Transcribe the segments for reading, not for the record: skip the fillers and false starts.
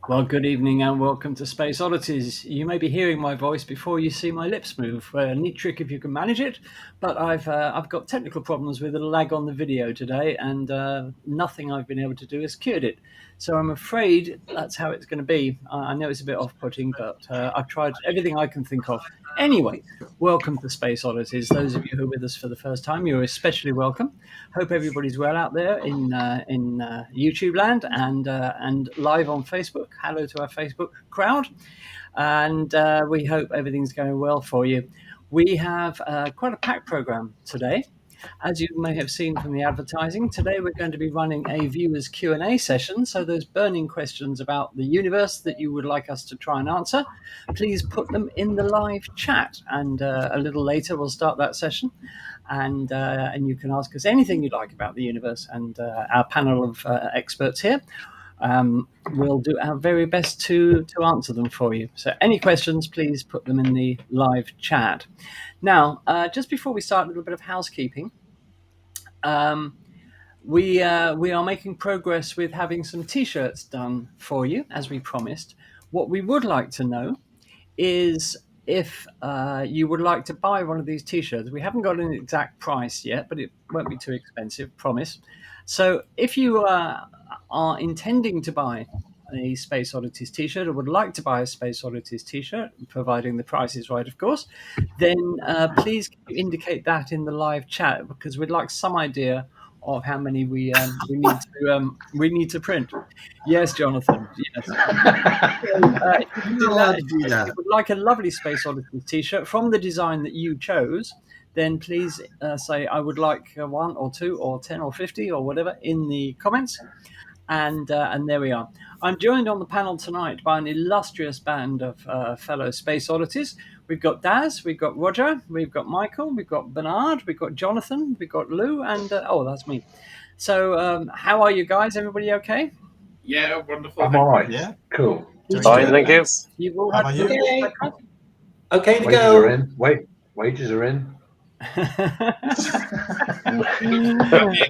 Well, good evening and welcome to Space Oddities. You may be hearing my voice before you see my lips move. A neat trick if you can manage it, but I've got technical problems with a lag on the video today, and nothing I've been able to do has cured it. So I'm afraid that's how it's going to be. I know it's a bit off-putting, but I've tried everything I can think of. Anyway, welcome to Space Oddities. Those of you who are with us for the first time, you're especially welcome. Hope everybody's well out there in YouTube land and live on Facebook. Hello to our Facebook crowd, and we hope everything's going well for you. We have quite a packed program today. As you may have seen from the advertising, today we're going to be running a viewers Q&A session. So those burning questions about the universe that you would like us to try and answer, please put them in the live chat. And a little later, we'll start that session. And you can ask us anything you'd like about the universe. And our panel of experts here we'll do our very best to answer them for you. So any questions, please put them in the live chat. Now, just before we start, a little bit of housekeeping. We are making progress with having some T-shirts done for you, as we promised. What we would like to know is if you would like to buy one of these T-shirts. We haven't got an exact price yet, but it won't be too expensive, promise. So if you are intending to buy a Space Oddities T-shirt or would like to buy a Space Oddities T-shirt, providing the price is right, of course, then please indicate that in the live chat, because we'd like some idea of how many we need to print. Yes, Jonathan. Yes. If you would like a lovely Space Oddities T-shirt from the design that you chose, then please say I would like 1 or 2 or 10 or 50 or whatever in the comments. And there we are. I'm joined on the panel tonight by an illustrious band of fellow Space Oddities. We've got Daz, we've got Roger, we've got Michael, we've got Bernard, we've got Jonathan, we've got Lou, and that's me. So how are you guys? Everybody okay? Yeah, wonderful. I'm all right. Yeah, cool. Fine, thank you. You've all How had about you? Okay to Wages go. are in. Wages are in.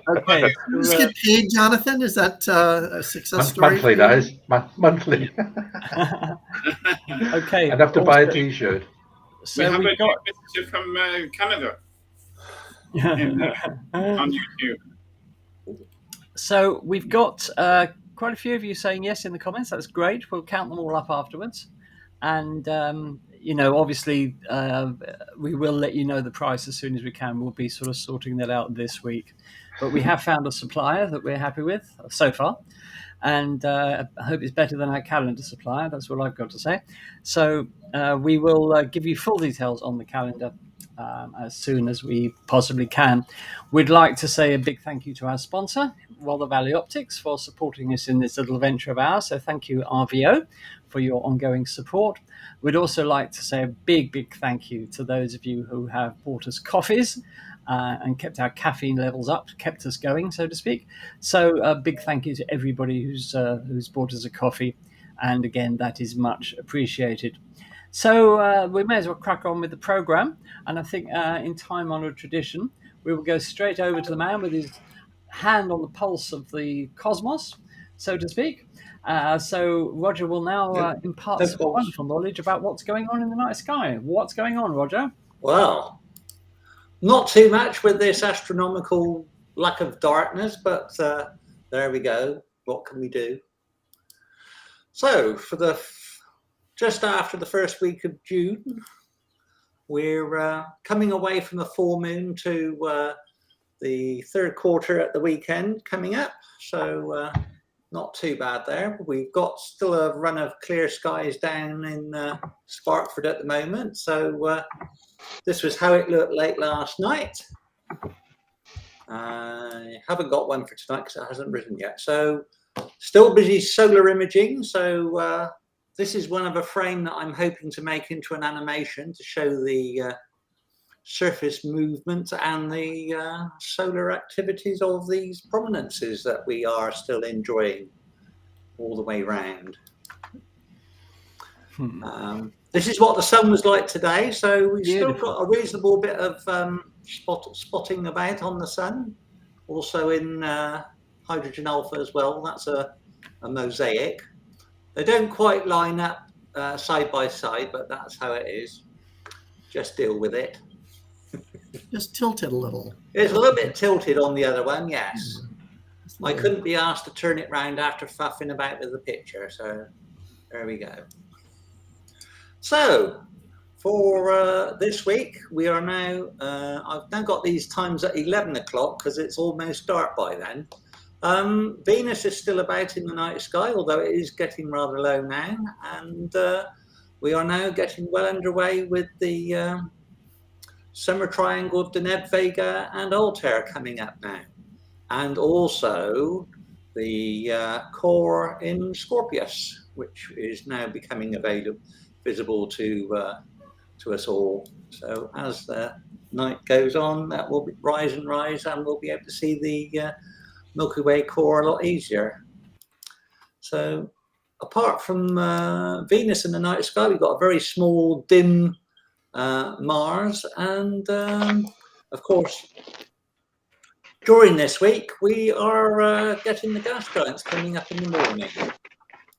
Okay. Just get paid, Jonathan? Is that a success story? Monthly, that is. Monthly. Okay. I'd have to buy a T-shirt. So we have we've got visitor from Canada on YouTube. So we've got quite a few of you saying yes in the comments. That's great. We'll count them all up afterwards. And, obviously, we will let you know the price as soon as we can. We'll be sort of sorting that out this week. But we have found a supplier that we're happy with so far. And I hope it's better than our calendar supplier. That's what I've got to say. So we will give you full details on the calendar as soon as we possibly can. We'd like to say a big thank you to our sponsor, Weather Valley Optics, for supporting us in this little venture of ours. So thank you, RVO, for your ongoing support. We'd also like to say a big thank you to those of you who have bought us coffees and kept our caffeine levels up, kept us going, so to speak. So a big thank you to everybody who's bought us a coffee. And again, that is much appreciated. So we may as well crack on with the program. And I think in time-honored tradition, we will go straight over to the man with his hand on the pulse of the cosmos, so to speak. So Roger will now impart some wonderful knowledge about what's going on in the night sky. What's going on, Roger? Well, not too much with this astronomical lack of darkness, but there we go. What can we do? So for just after the first week of June, we're coming away from the full moon to the third quarter at the weekend coming up. So not too bad there. We've got still a run of clear skies down in Sparkford at the moment. So this was how it looked late last night. I haven't got one for tonight because it hasn't risen yet. So still busy solar imaging. So this is one of a frame that I'm hoping to make into an animation to show the surface movement and the solar activities of these prominences that we are still enjoying all the way round. This is what the sun was like today, so we've still got a reasonable bit of spotting about on the sun, also in hydrogen alpha as well. That's a mosaic. They don't quite line up side by side, but that's how it is. Just deal with it. Just tilt it a little. It's a little bit tilted on the other one, yes. Just a I little. couldn't be asked to turn it round after faffing about with the picture, so there we go. So, for this week, we are now, I've now got these times at 11 o'clock because it's almost dark by then. Venus is still about in the night sky, although it is getting rather low now, and we are now getting well underway with the summer triangle of Deneb, Vega and Altair coming up now, and also the core in Scorpius, which is now becoming visible to us all. So as the night goes on, that will rise and rise, and we'll be able to see the Milky Way core a lot easier. So apart from Venus in the night sky, we've got a very small, dim Mars, and of course, during this week, we are getting the gas giants coming up in the morning.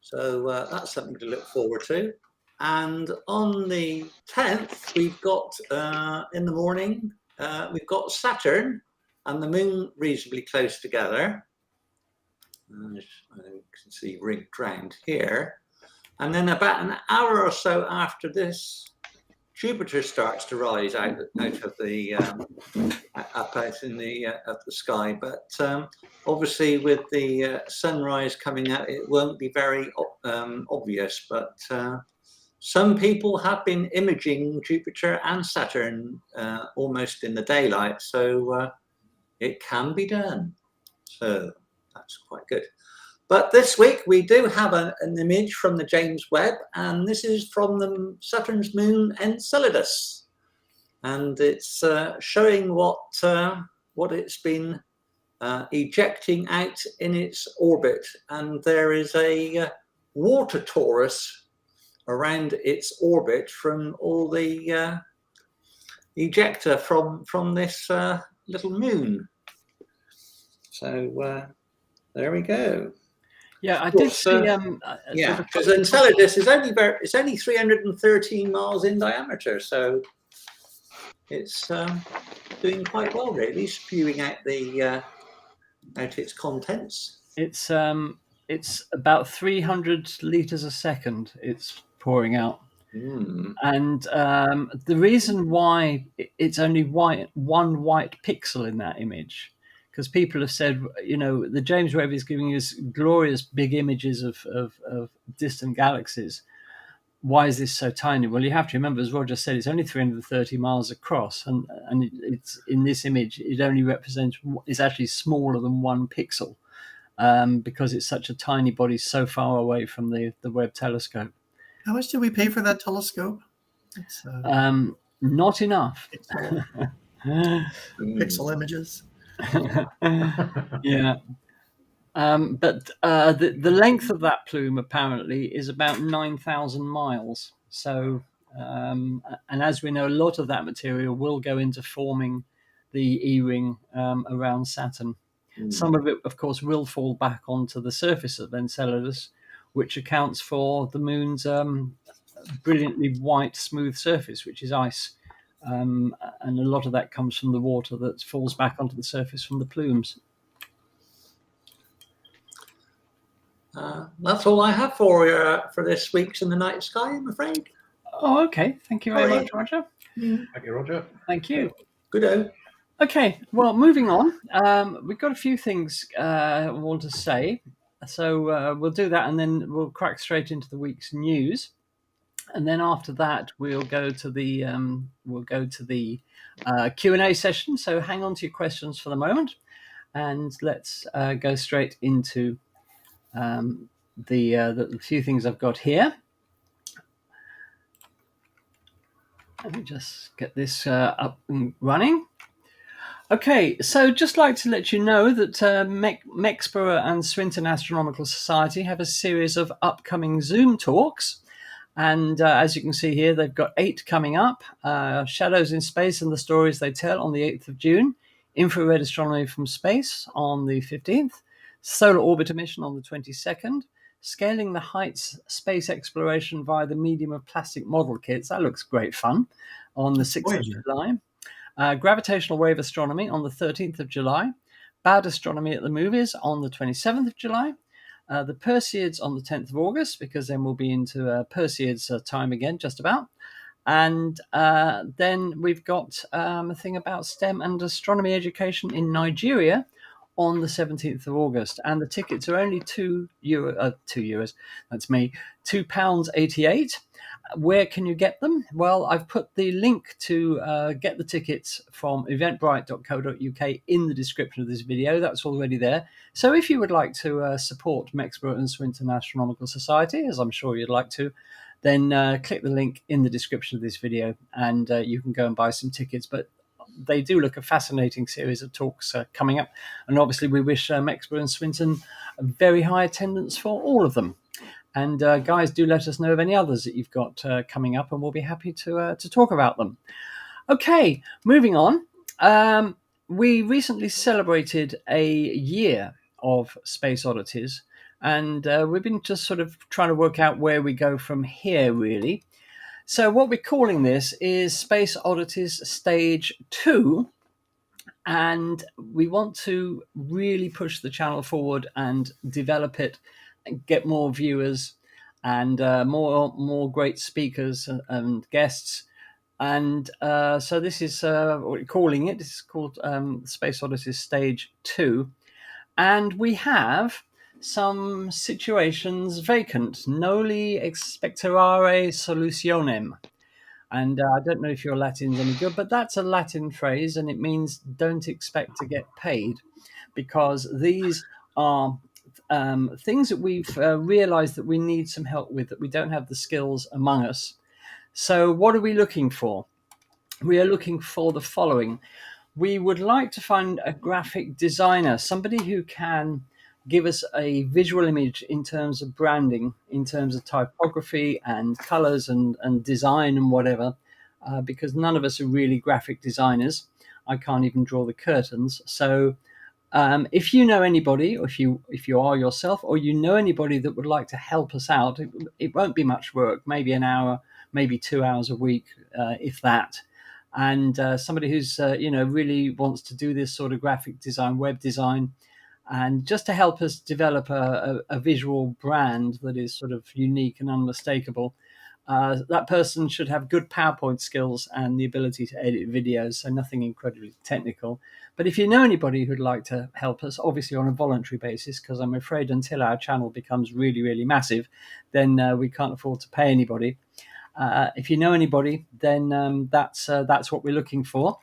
So that's something to look forward to. And on the 10th, we've got, in the morning, we've got Saturn and the Moon reasonably close together. I can see rigged round here. And then about an hour or so after this, Jupiter starts to rise out of the up out in the sky, but obviously with the sunrise coming out, it won't be very obvious. But some people have been imaging Jupiter and Saturn almost in the daylight, so it can be done. So that's quite good. But this week we do have an image from the James Webb, and this is from the Saturn's moon Enceladus, and it's showing what it's been ejecting out in its orbit. And there is a water torus around its orbit from all the ejecta from this little moon. So there we go. Yeah, I did see. Yeah, because Enceladus is only 313 miles in diameter, so it's doing quite well, really, spewing out the out its contents. It's about 300 liters a second. It's pouring out, and the reason why it's only one white pixel in that image, because people have said, the James Webb is giving us glorious big images of distant galaxies. Why is this so tiny? Well, you have to remember, as Roger said, it's only 330 miles across, and it's in this image, it only represents, it's actually smaller than 1 pixel, because it's such a tiny body so far away from the Webb telescope. How much did we pay for that telescope? It's, not enough. Pixel images. Yeah. But the length of that plume apparently is about 9,000 miles. So, and as we know, a lot of that material will go into forming the E-ring around Saturn. Some of it, of course, will fall back onto the surface of Enceladus, which accounts for the moon's brilliantly white, smooth surface, which is ice. And a lot of that comes from the water that falls back onto the surface from the plumes. That's all I have for this week's In the Night Sky, I'm afraid. Oh, okay. Thank you very much, Roger. Thank you, Roger. Thank you. Good-o. Okay, well, moving on. We've got a few things I want to say. So we'll do that, and then we'll crack straight into the week's news. And then after that, we'll go to the Q&A session. So hang on to your questions for the moment, and let's go straight into the few things I've got here. Let me just get this up and running. Okay, so just like to let you know that Mexborough and Swinton Astronomical Society have a series of upcoming Zoom talks. And as you can see here, they've got 8 coming up. Shadows in Space and the Stories They Tell on the 8th of June. Infrared Astronomy from Space on the 15th. Solar Orbiter Mission on the 22nd. Scaling the Heights Space Exploration via the Medium of Plastic Model Kits. That looks great fun. On the 6th of July. Gravitational Wave Astronomy on the 13th of July. Bad Astronomy at the Movies on the 27th of July. The Perseids on the 10th of August, because then we'll be into Perseids time again, just about. And then we've got a thing about STEM and astronomy education in Nigeria on the 17th of August. And the tickets are only €2. That's me, £2.88. Where can you get them? Well, I've put the link to get the tickets from eventbrite.co.uk in the description of this video. That's already there. So if you would like to support Mexborough and Swinton Astronomical Society, as I'm sure you'd like to, then click the link in the description of this video and you can go and buy some tickets. But they do look a fascinating series of talks coming up. And obviously we wish Mexborough and Swinton a very high attendance for all of them. And guys, do let us know of any others that you've got coming up, and we'll be happy to talk about them. Okay, moving on. We recently celebrated a year of Space Oddities, and we've been just sort of trying to work out where we go from here, really. So what we're calling this is Space Oddities Stage 2, and we want to really push the channel forward and develop it, get more viewers and more great speakers and guests. And so this is what we're calling it. This is called Space Oddities Stage 2. And we have some situations vacant. Noli expectorare solutionem. And I don't know if your Latin's any good, but that's a Latin phrase, and it means don't expect to get paid, because these are things that we've realized that we need some help with, that we don't have the skills among us. So what are we looking for? We are looking for the following. We would like to find a graphic designer, somebody who can give us a visual image in terms of branding, in terms of typography and colors and design and whatever, because none of us are really graphic designers. I can't even draw the curtains. So if you know anybody, or if you are yourself, or you know anybody that would like to help us out, it won't be much work, maybe an hour, maybe 2 hours a week, if that. And somebody who's really wants to do this sort of graphic design, web design, and just to help us develop a visual brand that is sort of unique and unmistakable. That person should have good PowerPoint skills and the ability to edit videos, so nothing incredibly technical. But if you know anybody who'd like to help us, obviously on a voluntary basis, because I'm afraid until our channel becomes really, really massive, then we can't afford to pay anybody. If you know anybody, then that's what we're looking for.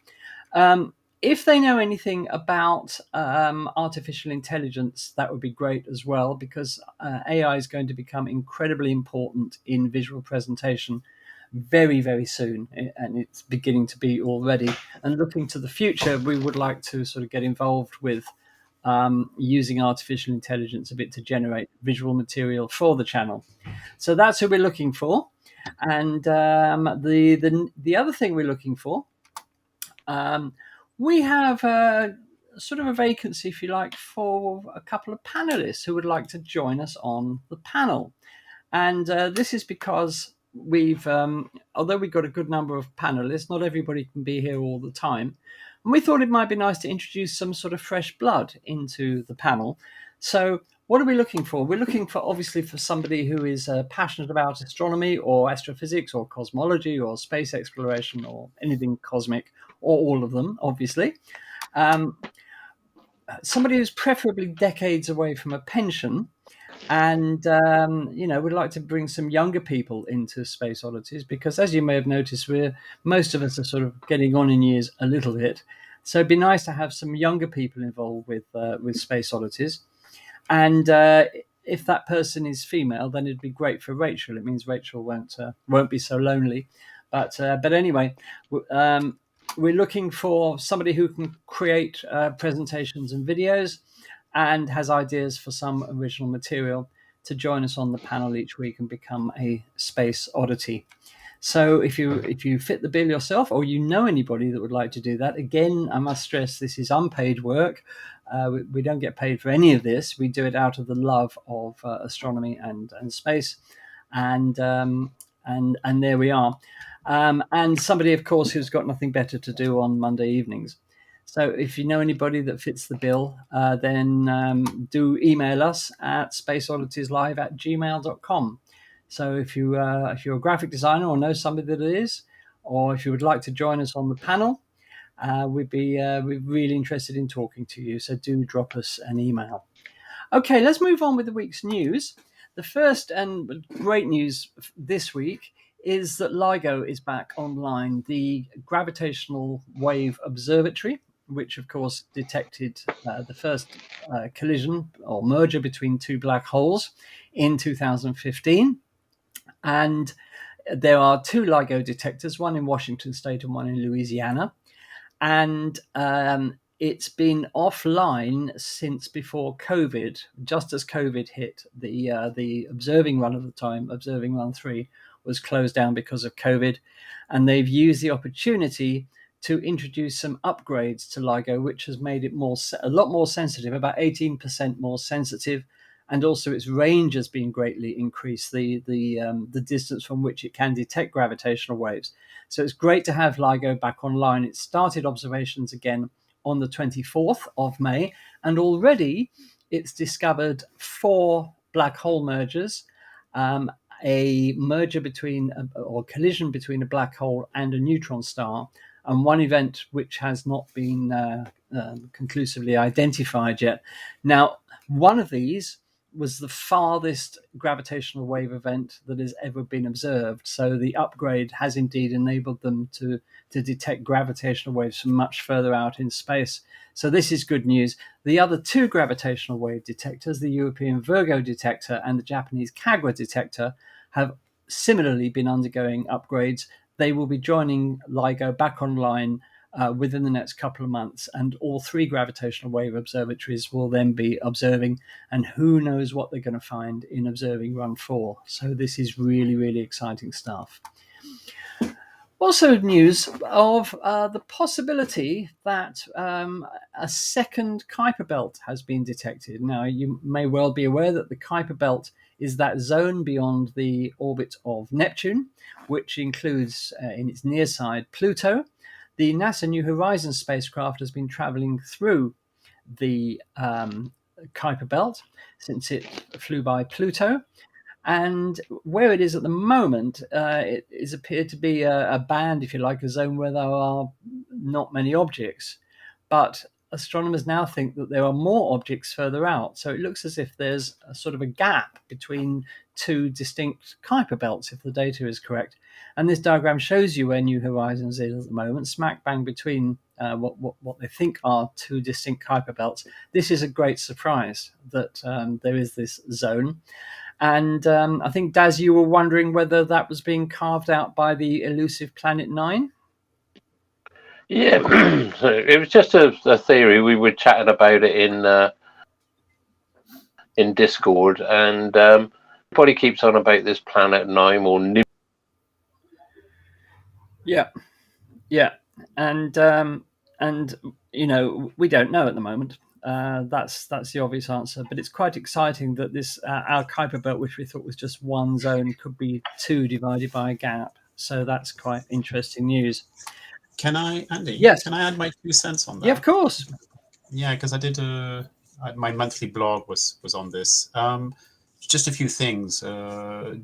If they know anything about artificial intelligence, that would be great as well, because AI is going to become incredibly important in visual presentation very, very soon, and it's beginning to be already. And looking to the future, we would like to sort of get involved with using artificial intelligence a bit to generate visual material for the channel. So that's who we're looking for. And the other thing we're looking for, we have sort of a vacancy, if you like, for a couple of panelists who would like to join us on the panel. And this is because although we've got a good number of panelists, not everybody can be here all the time. And we thought it might be nice to introduce some sort of fresh blood into the panel. So what are we looking for? We're looking for, obviously, for somebody who is passionate about astronomy or astrophysics or cosmology or space exploration or anything cosmic, or all of them, obviously. Somebody who's preferably decades away from a pension, and we'd like to bring some younger people into Space Oddities, because as you may have noticed, most of us are sort of getting on in years a little bit. So it'd be nice to have some younger people involved with Space Oddities. And if that person is female, then it'd be great for Rachael. It means Rachael won't be so lonely. But anyway, we're looking for somebody who can create presentations and videos and has ideas for some original material to join us on the panel each week and become a Space Oddity. So if you fit the bill yourself, or you know anybody that would like to do that, again, I must stress this is unpaid work. We don't get paid for any of this. We do it out of the love of astronomy and space, and there we are. And somebody, of course, who's got nothing better to do on Monday evenings. So if you know anybody that fits the bill, then do email us at spaceodditieslive@gmail.com. So if you're a graphic designer or know somebody that is, or if you would like to join us on the panel, we'd be really interested in talking to you. So do drop us an email. Okay, let's move on with the week's news. The first and great news this week is that LIGO is back online, the Gravitational Wave Observatory, which of course detected the first collision or merger between two black holes in 2015. And there are two LIGO detectors, one in Washington State and one in Louisiana. And it's been offline since before COVID, just as COVID hit. The observing run at the time, observing run 3, was closed down because of COVID. And they've used the opportunity to introduce some upgrades to LIGO, which has made it a lot more sensitive, about 18% more sensitive. And also its range has been greatly increased, the distance from which it can detect gravitational waves. So it's great to have LIGO back online. It started observations again on the 24th of May, and already it's discovered 4 black hole mergers, a merger or collision between a black hole and a neutron star, and one event which has not been conclusively identified yet. Now, one of these was the farthest gravitational wave event that has ever been observed. So the upgrade has indeed enabled them to detect gravitational waves from much further out in space. So this is good news. The other 2 gravitational wave detectors, the European Virgo detector and the Japanese Kagra detector, have similarly been undergoing upgrades. They will be joining LIGO back online within the next couple of months, and all 3 gravitational wave observatories will then be observing, and who knows what they're going to find in observing run 4. So this is really, really exciting stuff. Also news of the possibility that a second Kuiper belt has been detected. Now, you may well be aware that the Kuiper belt is that zone beyond the orbit of Neptune, which includes in its near side Pluto. The NASA New Horizons spacecraft has been traveling through the Kuiper belt since it flew by Pluto. And where it is at the moment, it is appeared to be a band, if you like, a zone where there are not many objects. But astronomers now think that there are more objects further out. So it looks as if there's a sort of a gap between 2 distinct Kuiper belts, if the data is correct. And this diagram shows you where New Horizons is at the moment, smack bang between what they think are 2 distinct Kuiper belts. This is a great surprise that there is this zone. And I think, Daz, you were wondering whether that was being carved out by the elusive Planet 9? Yeah, so it was just a theory. We were chatting about it in Discord, and everybody keeps on about this Planet 9 or new. Yeah, and you know, we don't know at the moment. That's the obvious answer, but it's quite exciting that this our Kuiper belt, which we thought was just one zone, could be 2 divided by a gap. So that's quite interesting news. Can I, Andy? Yes. Can I add my 2 cents on that? Yeah, of course. Yeah, because I did my monthly blog was on this. Just a few things,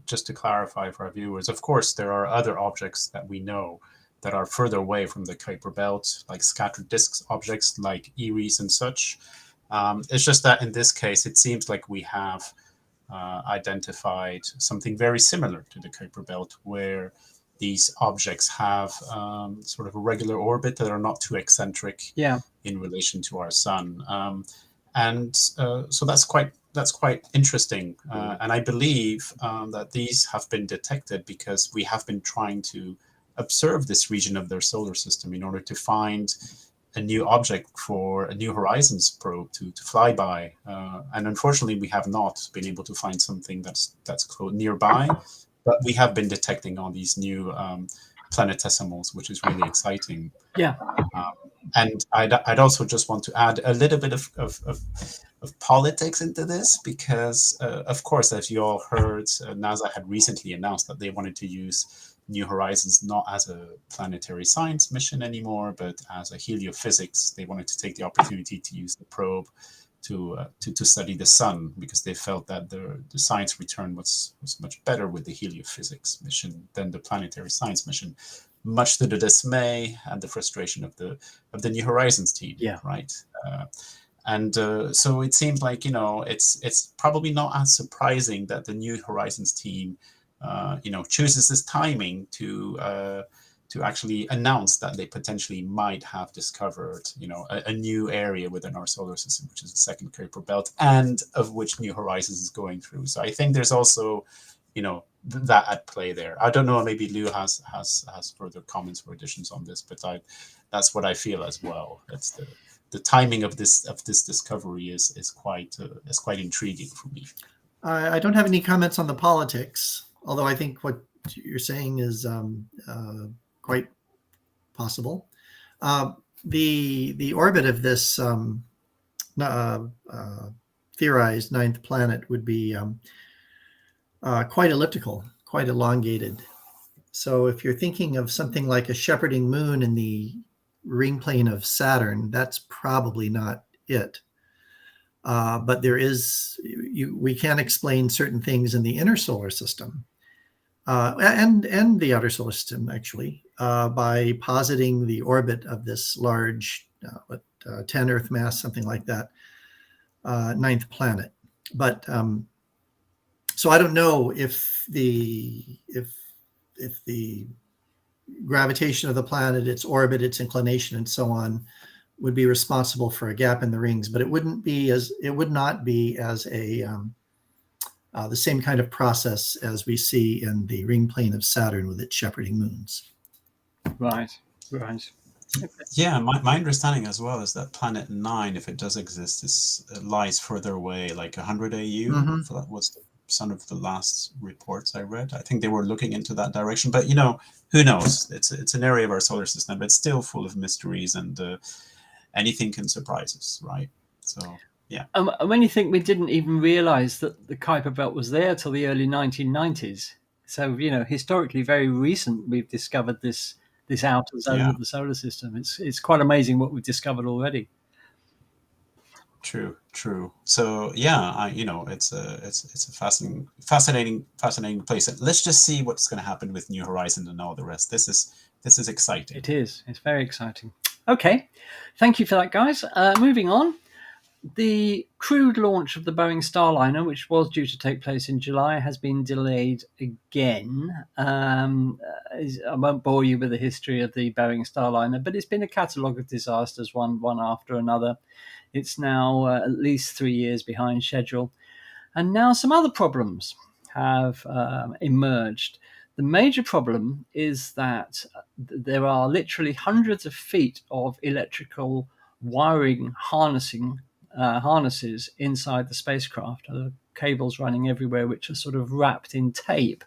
just to clarify for our viewers. Of course, there are other objects that we know that are further away from the Kuiper belt, like scattered disk objects like Eris and such. It's just that in this case, it seems like we have identified something very similar to the Kuiper belt, where these objects have sort of a regular orbit that are not too eccentric in relation to our sun. So that's quite interesting. And I believe that these have been detected because we have been trying to observe this region of their solar system in order to find a new object for a New Horizons probe to fly by. And unfortunately, we have not been able to find something that's close nearby. But we have been detecting all these new planetesimals, which is really exciting. Yeah. And I'd also just want to add a little bit of politics into this, because, of course, as you all heard, NASA had recently announced that they wanted to use New Horizons not as a planetary science mission anymore, but as a heliophysics. They wanted to take the opportunity to use the probe to study the sun, because they felt that the science return was much better with the heliophysics mission than the planetary science mission, much to the dismay and the frustration of the New Horizons team. Yeah. Right. So it seems like, it's probably not as surprising that the New Horizons team, chooses this timing to actually announce that they potentially might have discovered, a new area within our solar system, which is the second Kuiper belt, and of which New Horizons is going through. So I think there's also, that at play there. I don't know, maybe Lou has further comments or additions on this, but that's what I feel as well. That's the timing of this discovery is quite intriguing for me. I don't have any comments on the politics, although I think what you're saying is quite possible. The orbit of this theorized ninth planet would be quite elliptical, quite elongated. So if you're thinking of something like a shepherding moon in the ring plane of Saturn, that's probably not it. But there is, we can explain certain things in the inner solar system and the outer solar system, actually, by positing the orbit of this large, 10 Earth mass, something like that, ninth planet. But so I don't know if the gravitation of the planet, its orbit, its inclination, and so on, would be responsible for a gap in the rings, but it would not be as the same kind of process as we see in the ring plane of Saturn with its shepherding moons. Right. Yeah, my understanding as well is that Planet 9, if it does exist, lies further away, like 100 AU. Mm-hmm. So that was some of the last reports I read. I think they were looking into that direction, but who knows? It's an area of our solar system, but it's still full of mysteries, and anything can surprise us, right? So yeah. And when you think we didn't even realize that the Kuiper belt was there till the early 1990s, so historically very recent, we've discovered this outer zone of the solar system. It's quite amazing what we've discovered already. True. So yeah, it's a fascinating place. Let's just see what's going to happen with New Horizons and all the rest. This is exciting. It is. It's very exciting. Okay, thank you for that, guys. Moving on. The crewed launch of the Boeing Starliner, which was due to take place in July, has been delayed again. I won't bore you with the history of the Boeing Starliner, but it's been a catalogue of disasters, one after another. It's now at least 3 years behind schedule. And now some other problems have emerged. The major problem is that there are literally hundreds of feet of electrical wiring harnesses inside the spacecraft. Cables running everywhere, which are sort of wrapped in tape.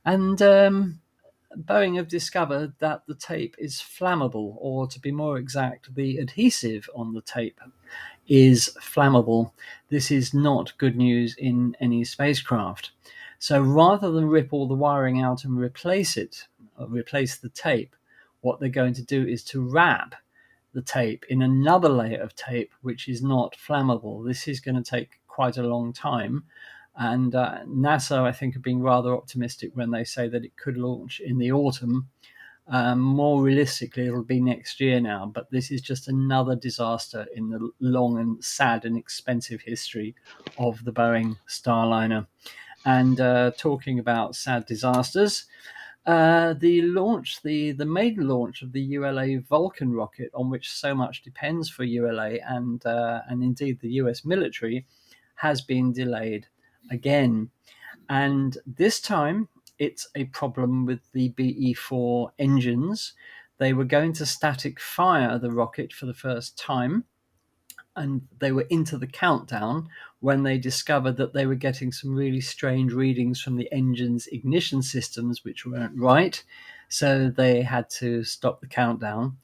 And Boeing have discovered that the tape is flammable, or to be more exact, the adhesive on the tape is flammable. This is not good news in any spacecraft. So rather than rip all the wiring out and replace the tape, what they're going to do is to wrap the tape in another layer of tape which is not flammable. This is going to take quite a long time, and NASA, I think, are being rather optimistic when they say that it could launch in the autumn. More realistically, it'll be next year now, but this is just another disaster in the long and sad and expensive history of the Boeing Starliner. And talking about sad disasters, the maiden launch of the ULA Vulcan rocket, on which so much depends for ULA and indeed the US military, has been delayed again. And this time it's a problem with the BE-4 engines. They were going to static fire the rocket for the first time, and they were into the countdown when they discovered that they were getting some really strange readings from the engine's ignition systems, which weren't right. So they had to stop the countdown.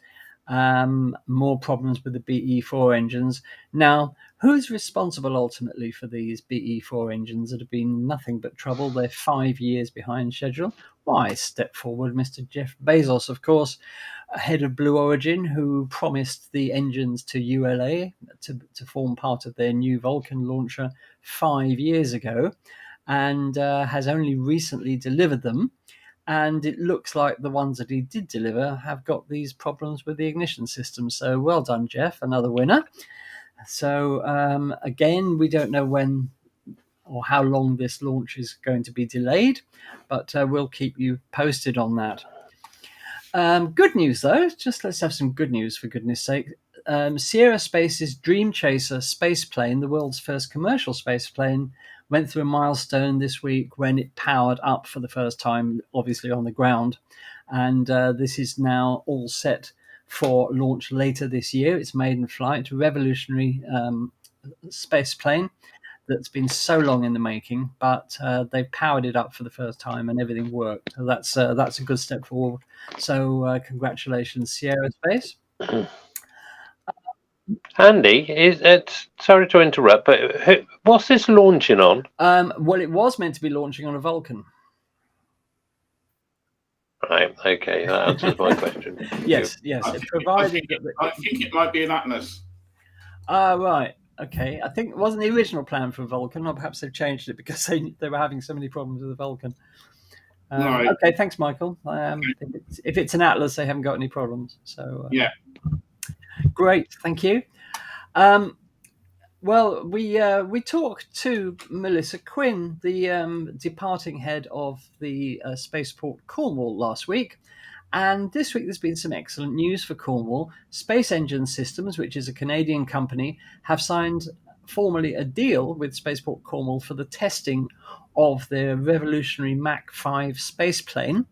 more problems with the BE4 engines. Now, who's responsible ultimately for these BE4 engines that have been nothing but trouble? They're 5 years behind schedule. Why, step forward, Mr. Jeff Bezos, of course, head of Blue Origin, who promised the engines to ULA to form part of their new Vulcan launcher 5 years ago, and has only recently delivered them. And it looks like the ones that he did deliver have got these problems with the ignition system. So well done, Jeff, another winner. So again, we don't know when or how long this launch is going to be delayed, but we'll keep you posted on that. Good news, though. Just let's have some good news, for goodness sake. Sierra Space's Dream Chaser space plane, the world's first commercial space plane, went through a milestone this week when it powered up for the first time, obviously on the ground. And this is now all set for launch later this year. It's maiden flight, a revolutionary space plane that's been so long in the making, but they've powered it up for the first time and everything worked. So that's a good step forward. So congratulations, Sierra Space. Andy, sorry to interrupt, but what's this launching on? Well, it was meant to be launching on a Vulcan. Right, okay, that answers my question. Yes. I Provided think it might be an Atlas. Right. Okay. I think it wasn't the original plan for Vulcan, or perhaps they've changed it because they were having so many problems with the Vulcan. Right. Okay, thanks, Michael. If it's an Atlas, they haven't got any problems. So Yeah. Great, thank you. Well, we talked to Melissa Quinn, the departing head of the Spaceport Cornwall last week. And this week there's been some excellent news for Cornwall. Space Engine Systems, which is a Canadian company, have signed formally a deal with Spaceport Cornwall for the testing of their revolutionary Mach 5 space plane.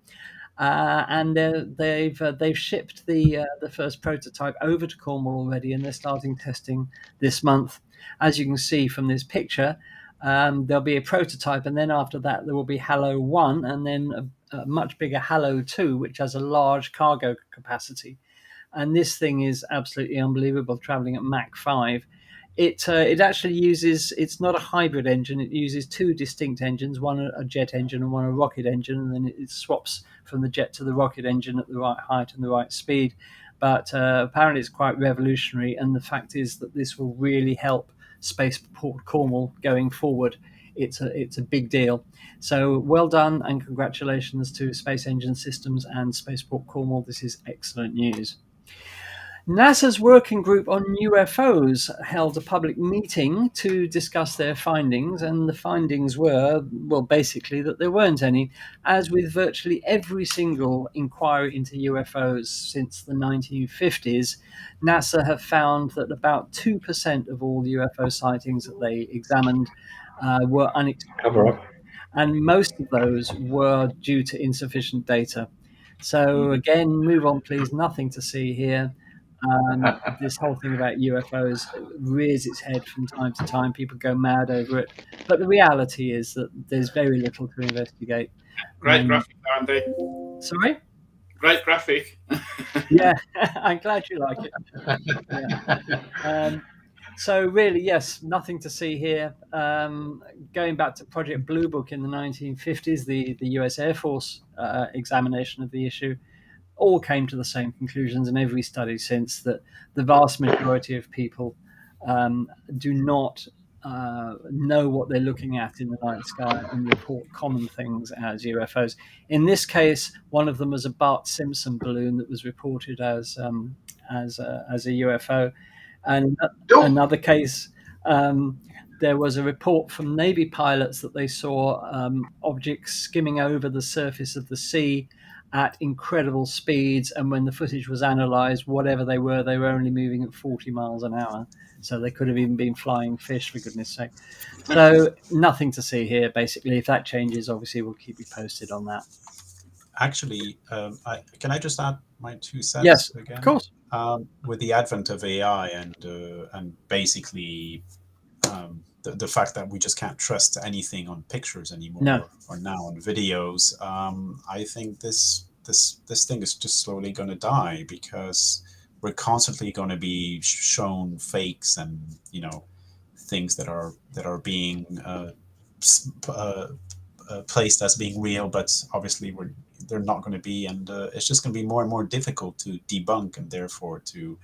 And they've shipped the first prototype over to Cornwall already, and they're starting testing this month. As you can see from this picture, there'll be a prototype, and then after that there will be Halo 1, and then a much bigger Halo 2, which has a large cargo capacity. And this thing is absolutely unbelievable, traveling at Mach 5. It actually uses, it's not a hybrid engine, it uses two distinct engines, one a jet engine and one a rocket engine, and then it swaps from the jet to the rocket engine at the right height and the right speed. But apparently it's quite revolutionary, and the fact is that this will really help Spaceport Cornwall going forward. It's a big deal. So well done, and congratulations to Space Engine Systems and Spaceport Cornwall. This is excellent news. NASA's working group on UFOs held a public meeting to discuss their findings, and the findings were, well, basically that there weren't any. As with virtually every single inquiry into UFOs since the 1950s, NASA have found that about 2% of all UFO sightings that they examined were unexplained, and most of those were due to insufficient data. So again, move on, please. Nothing to see here. This whole thing about UFOs rears its head from time to time. People go mad over it, but the reality is that there's very little to investigate. Great graphic, Andy. Sorry? Great graphic. Yeah, I'm glad you like it. Yeah. So really, yes, nothing to see here. Going back to Project Blue Book in the 1950s, the US Air Force examination of the issue, all came to the same conclusions, and every study since, that the vast majority of people do not know what they're looking at in the night sky and report common things as UFOs. In this case, one of them was a Bart Simpson balloon that was reported as a UFO. And another case, there was a report from Navy pilots that they saw objects skimming over the surface of the sea at incredible speeds, and when the footage was analysed, whatever they were only moving at 40 miles an hour. So they could have even been flying fish, for goodness sake. So nothing to see here, basically. If that changes, obviously we'll keep you posted on that. Actually, can I just add my 2 cents? Yes, again? of course. With the advent of AI and basically the fact that we just can't trust anything on pictures anymore, or now on videos, I think this thing is just slowly going to die, because we're constantly going to be shown fakes and things that are being placed as being real, but obviously they're not going to be, and it's just going to be more and more difficult to debunk and therefore to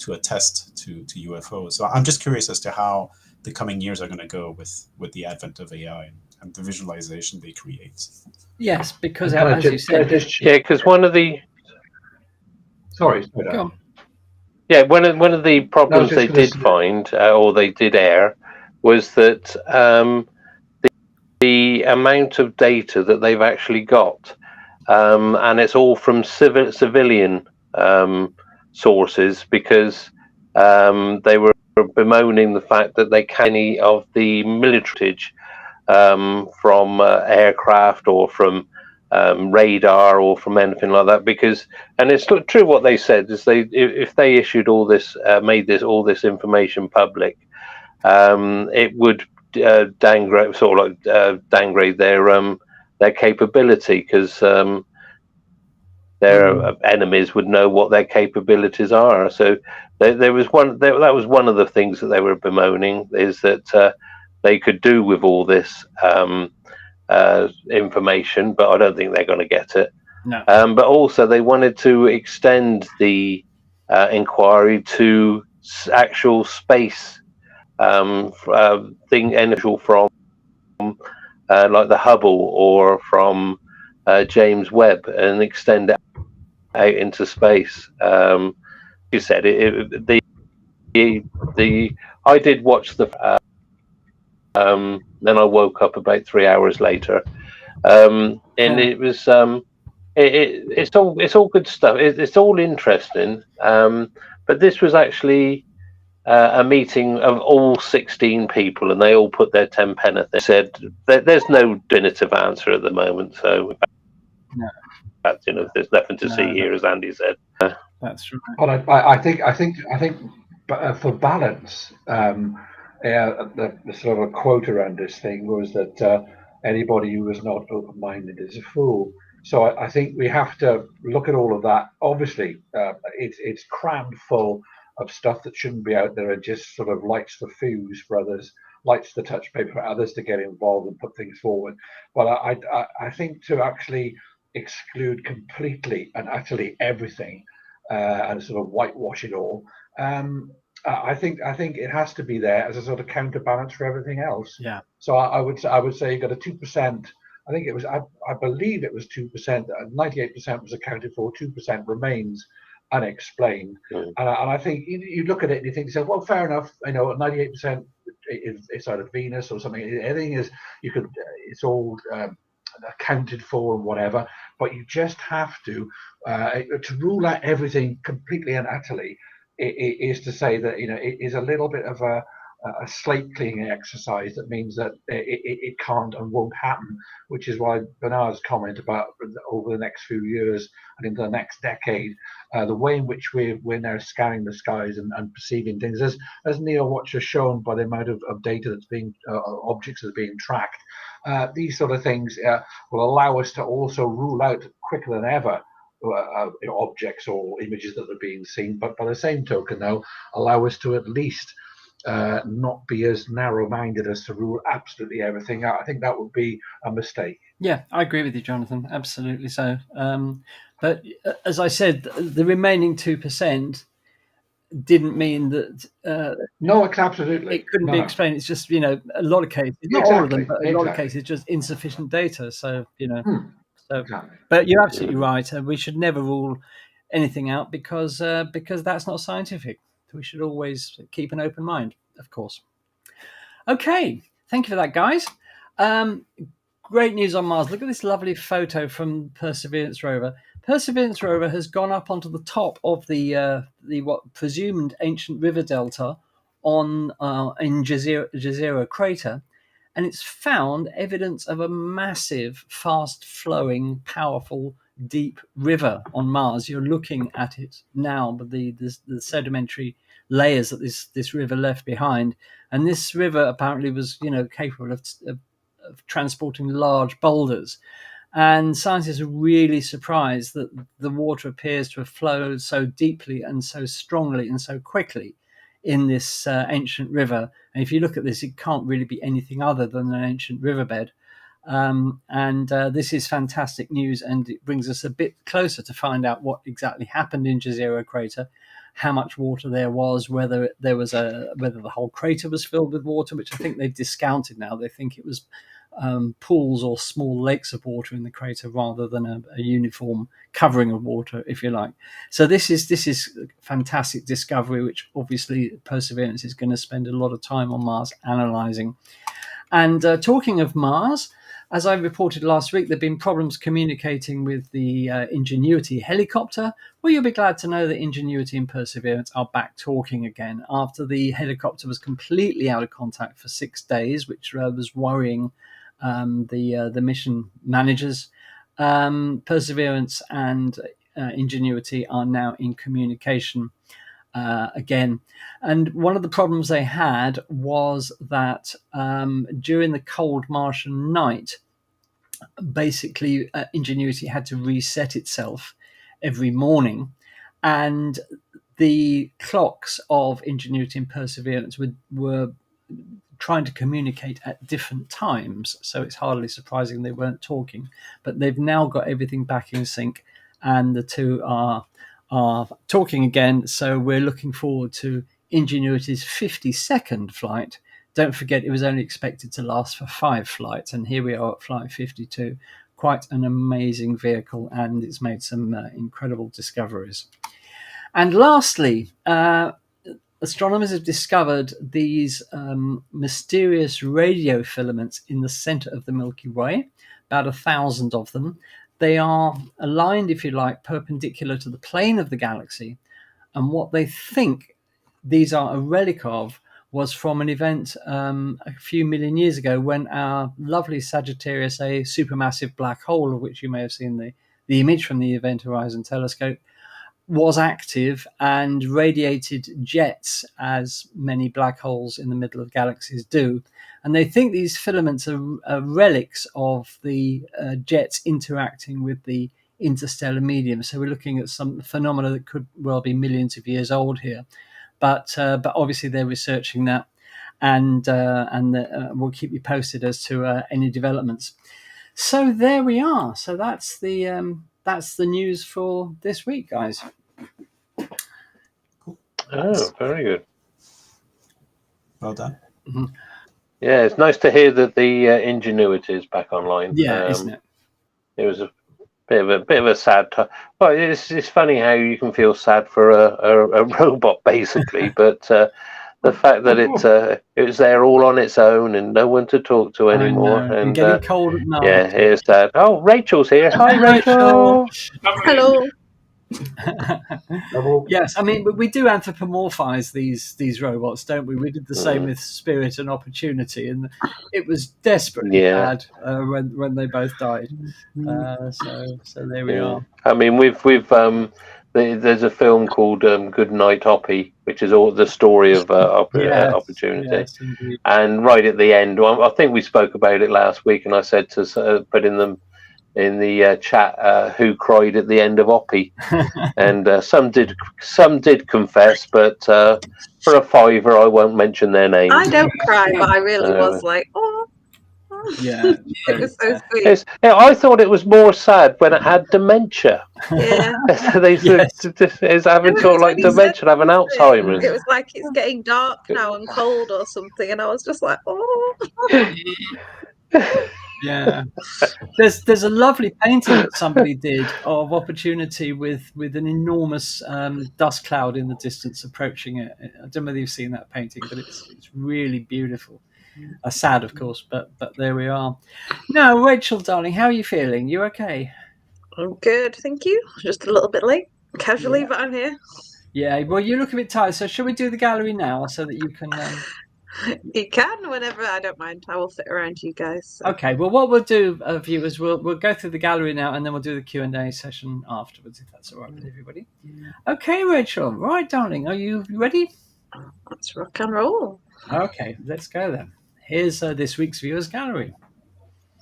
attest to UFOs. So I'm just curious as to how the coming years are going to go with the advent of AI and the visualization they create. Yes, because as you said, because one of the sorry, go on. yeah, one of the problems they did find, or they did air, was that the amount of data that they've actually got, and it's all from civilian sources, because they were bemoaning the fact that they can't any of the military from aircraft or from radar or from anything like that, because, and it's true what they said, is if they issued all this, made all this information public, it would downgrade their capability, because their enemies would know what their capabilities are. So there was that was one of the things that they were bemoaning, is that they could do with all this information, but I don't think they're going to get it. No. But also they wanted to extend the inquiry to actual space initial from like the Hubble or from James Webb, and extend it out into space. You said I did watch the then I woke up about 3 hours later, and it was it's all good stuff. It's all interesting, but this was actually a meeting of all 16 people, and they all put their 10 pence. They said there's no definitive answer at the moment, so no. There's nothing to see here, as Andy said. That's right. But I think for balance, the sort of a quote around this thing was that anybody who is not open-minded is a fool. So I think we have to look at all of that. Obviously, it's crammed full of stuff that shouldn't be out there, and just sort of lights the fuse for others, lights the touch paper for others to get involved and put things forward. But I think to actually exclude completely and utterly everything and sort of whitewash it all, I think it has to be there as a sort of counterbalance for everything else. Yeah. So I would say you got a 2%. I think it was, I believe it was 2%. 98% was accounted for. 2% remains unexplained. And I think you look at it and you think, well, fair enough. 98% it's out of Venus or something. Everything is, it's all accounted for and whatever. But you just have to rule out everything completely and utterly. It is to say that it is a little bit of a slate cleaning exercise that means that it can't and won't happen, which is why Bernard's comment about over the next few years and into the next decade, the way in which we're now scanning the skies and perceiving things, as NEOWatch has shown by the amount of data that's being objects that are being tracked, these sort of things will allow us to also rule out quicker than ever objects or images that are being seen, but by the same token, though, allow us to at least not be as narrow-minded as to rule absolutely everything out. I think that would be a mistake. Yeah, I agree with you, Jonathan. Absolutely so. But as I said, the remaining 2% didn't mean that. No, it's absolutely. It couldn't be explained. It's just a lot of cases, not all of them, but a lot of cases, just insufficient data. So But you're absolutely right. We should never rule anything out because that's not scientific. We should always keep an open mind, of course. Okay, thank you for that, guys. Great news on Mars. Look at this lovely photo from Perseverance rover. Perseverance rover has gone up onto the top of the what presumed ancient river delta in Jezero crater, and it's found evidence of a massive, fast-flowing, powerful, deep river on Mars. You're looking at it now, but the sedimentary layers that this river left behind, and this river apparently was capable of transporting large boulders, And scientists are really surprised that the water appears to have flowed so deeply and so strongly and so quickly in this ancient river. And if you look at this, it can't really be anything other than an ancient riverbed. This is fantastic news, and it brings us a bit closer to find out what exactly happened in Jezero crater, how much water there was, whether the whole crater was filled with water, which I think they've discounted now. They think it was pools or small lakes of water in the crater rather than a uniform covering of water, if you like. So this is a fantastic discovery, which obviously Perseverance is going to spend a lot of time on Mars analysing. And talking of Mars, as I reported last week, there have been problems communicating with the Ingenuity helicopter. Well, you'll be glad to know that Ingenuity and Perseverance are back talking again after the helicopter was completely out of contact for 6 days, which was worrying the mission managers. Perseverance and Ingenuity are now in communication again. And one of the problems they had was that during the cold Martian night, basically Ingenuity had to reset itself every morning, and the clocks of Ingenuity and Perseverance were trying to communicate at different times, so it's hardly surprising they weren't talking. But they've now got everything back in sync, and the two are talking again. So we're looking forward to Ingenuity's 52nd flight. Don't forget, it was only expected to last for 5 flights, and here we are at flight 52. Quite an amazing vehicle, and it's made some incredible discoveries. And lastly, astronomers have discovered these mysterious radio filaments in the center of the Milky Way, about 1,000 of them. They are aligned, if you like, perpendicular to the plane of the galaxy. And what they think these are a relic of was from an event a few million years ago when our lovely Sagittarius A supermassive black hole, of which you may have seen the image from the Event Horizon Telescope, was active and radiated jets, as many black holes in the middle of galaxies do. And they think these filaments are relics of the jets interacting with the interstellar medium. So we're looking at some phenomena that could well be millions of years old here. But obviously they're researching that, and we'll keep you posted as to any developments. So there we are. So that's the news for this week, guys. Oh, very good. Well done. Mm-hmm. Yeah, it's nice to hear that the Ingenuity is back online. Yeah, isn't it? It was a bit of a sad time. Well, it's funny how you can feel sad for a robot, basically, but the fact that it was there all on its own and no one to talk to anymore, and getting cold at night. Yeah, it's sad. Oh, Rachel's here. Hi, Rachael. Hello. Yes, I mean, we do anthropomorphize these robots, don't we? We did the same with Spirit and Opportunity, and it was desperately bad when they both died. So there we are. I mean, there's a film called Good Night Oppie, which is all the story of Opportunity. Yes, and right at the end, I think we spoke about it last week, and I said to put in the chat who cried at the end of Oppie, and some did confess, but for a fiver, I won't mention their names. I don't cry, but I really was like, oh. Yeah, it was so sweet. I thought it was more sad when it had dementia. Yeah, it's having sort of like dementia, having Alzheimer's. It was like it's getting dark now and cold or something, and I was just like, oh. Yeah, there's a lovely painting that somebody did of Opportunity with an enormous dust cloud in the distance approaching it. I don't know whether you've seen that painting, but it's really beautiful. Sad, of course, but there we are. Now, Rachel, darling, how are you feeling? You okay? I'm good, thank you. Just a little bit late, casually, but I'm here. Yeah, well, you look a bit tired, so shall we do the gallery now so that you can... You can, whenever. I don't mind. I will fit around you guys. So. Okay, well, what we'll do, viewers, we'll go through the gallery now, and then we'll do the Q&A session afterwards, if that's all right with everybody. Okay, Rachel. Right, darling, are you ready? Let's rock and roll. Okay, let's go then. Here's this week's viewers gallery.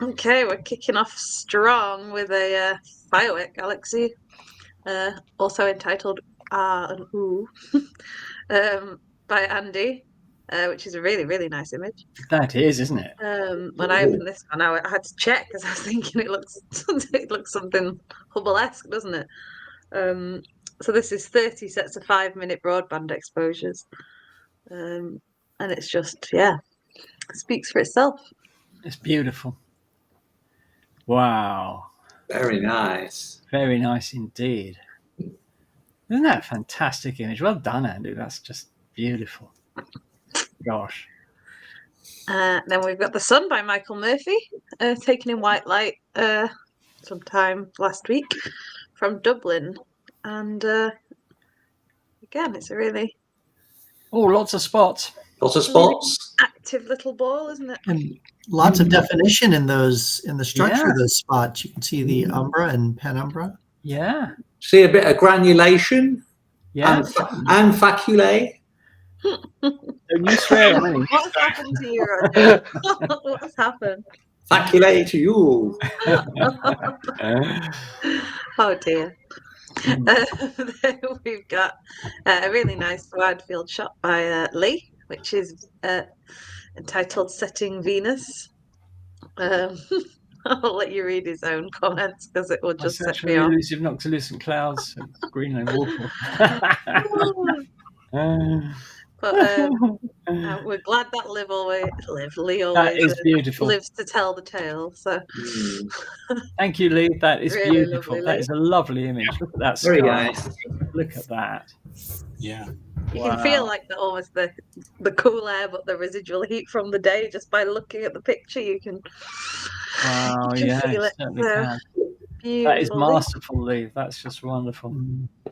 Okay, we're kicking off strong with a firework galaxy, also entitled R and Oo, by Andy, which is a really, really nice image. That is, isn't it? When I opened this one, I had to check because I was thinking it looks something Hubble-esque, doesn't it? So this is 30 sets of 5-minute broadband exposures, and it's just it speaks for itself. It's beautiful. Wow. Very nice. Very nice indeed. Isn't that a fantastic image? Well done, Andy. That's just beautiful. Gosh. Then we've got The Sun by Michael Murphy, taken in white light sometime last week from Dublin. And again, it's a really lots of spots. Lots of spots. Active little ball, isn't it? And lots of definition in the structure of those spots. You can see the umbra and penumbra. Yeah. See a bit of granulation. Yeah. And faculae. Don't you swear at me. What's happened to you, Roger? What's happened? Faculae to you. Oh dear. Then we've got a really nice wide field shot by Lee, which is entitled Setting Venus. I'll let you read his own comments because it will just set me off. Elusive noctilucent clouds, Greenland waterfall. But we're glad that Lee always That is beautiful. lives to tell the tale. So thank you, Lee. That is Really beautiful. lovely, That Lee. is a lovely image. Look at that sky. Very nice. Look at that. Yeah. you can feel like almost the cool air, but the residual heat from the day just by looking at the picture. You can. Wow, you can yeah, feel it it. certainly So can. beautiful. That is masterful, Lee. That's just wonderful.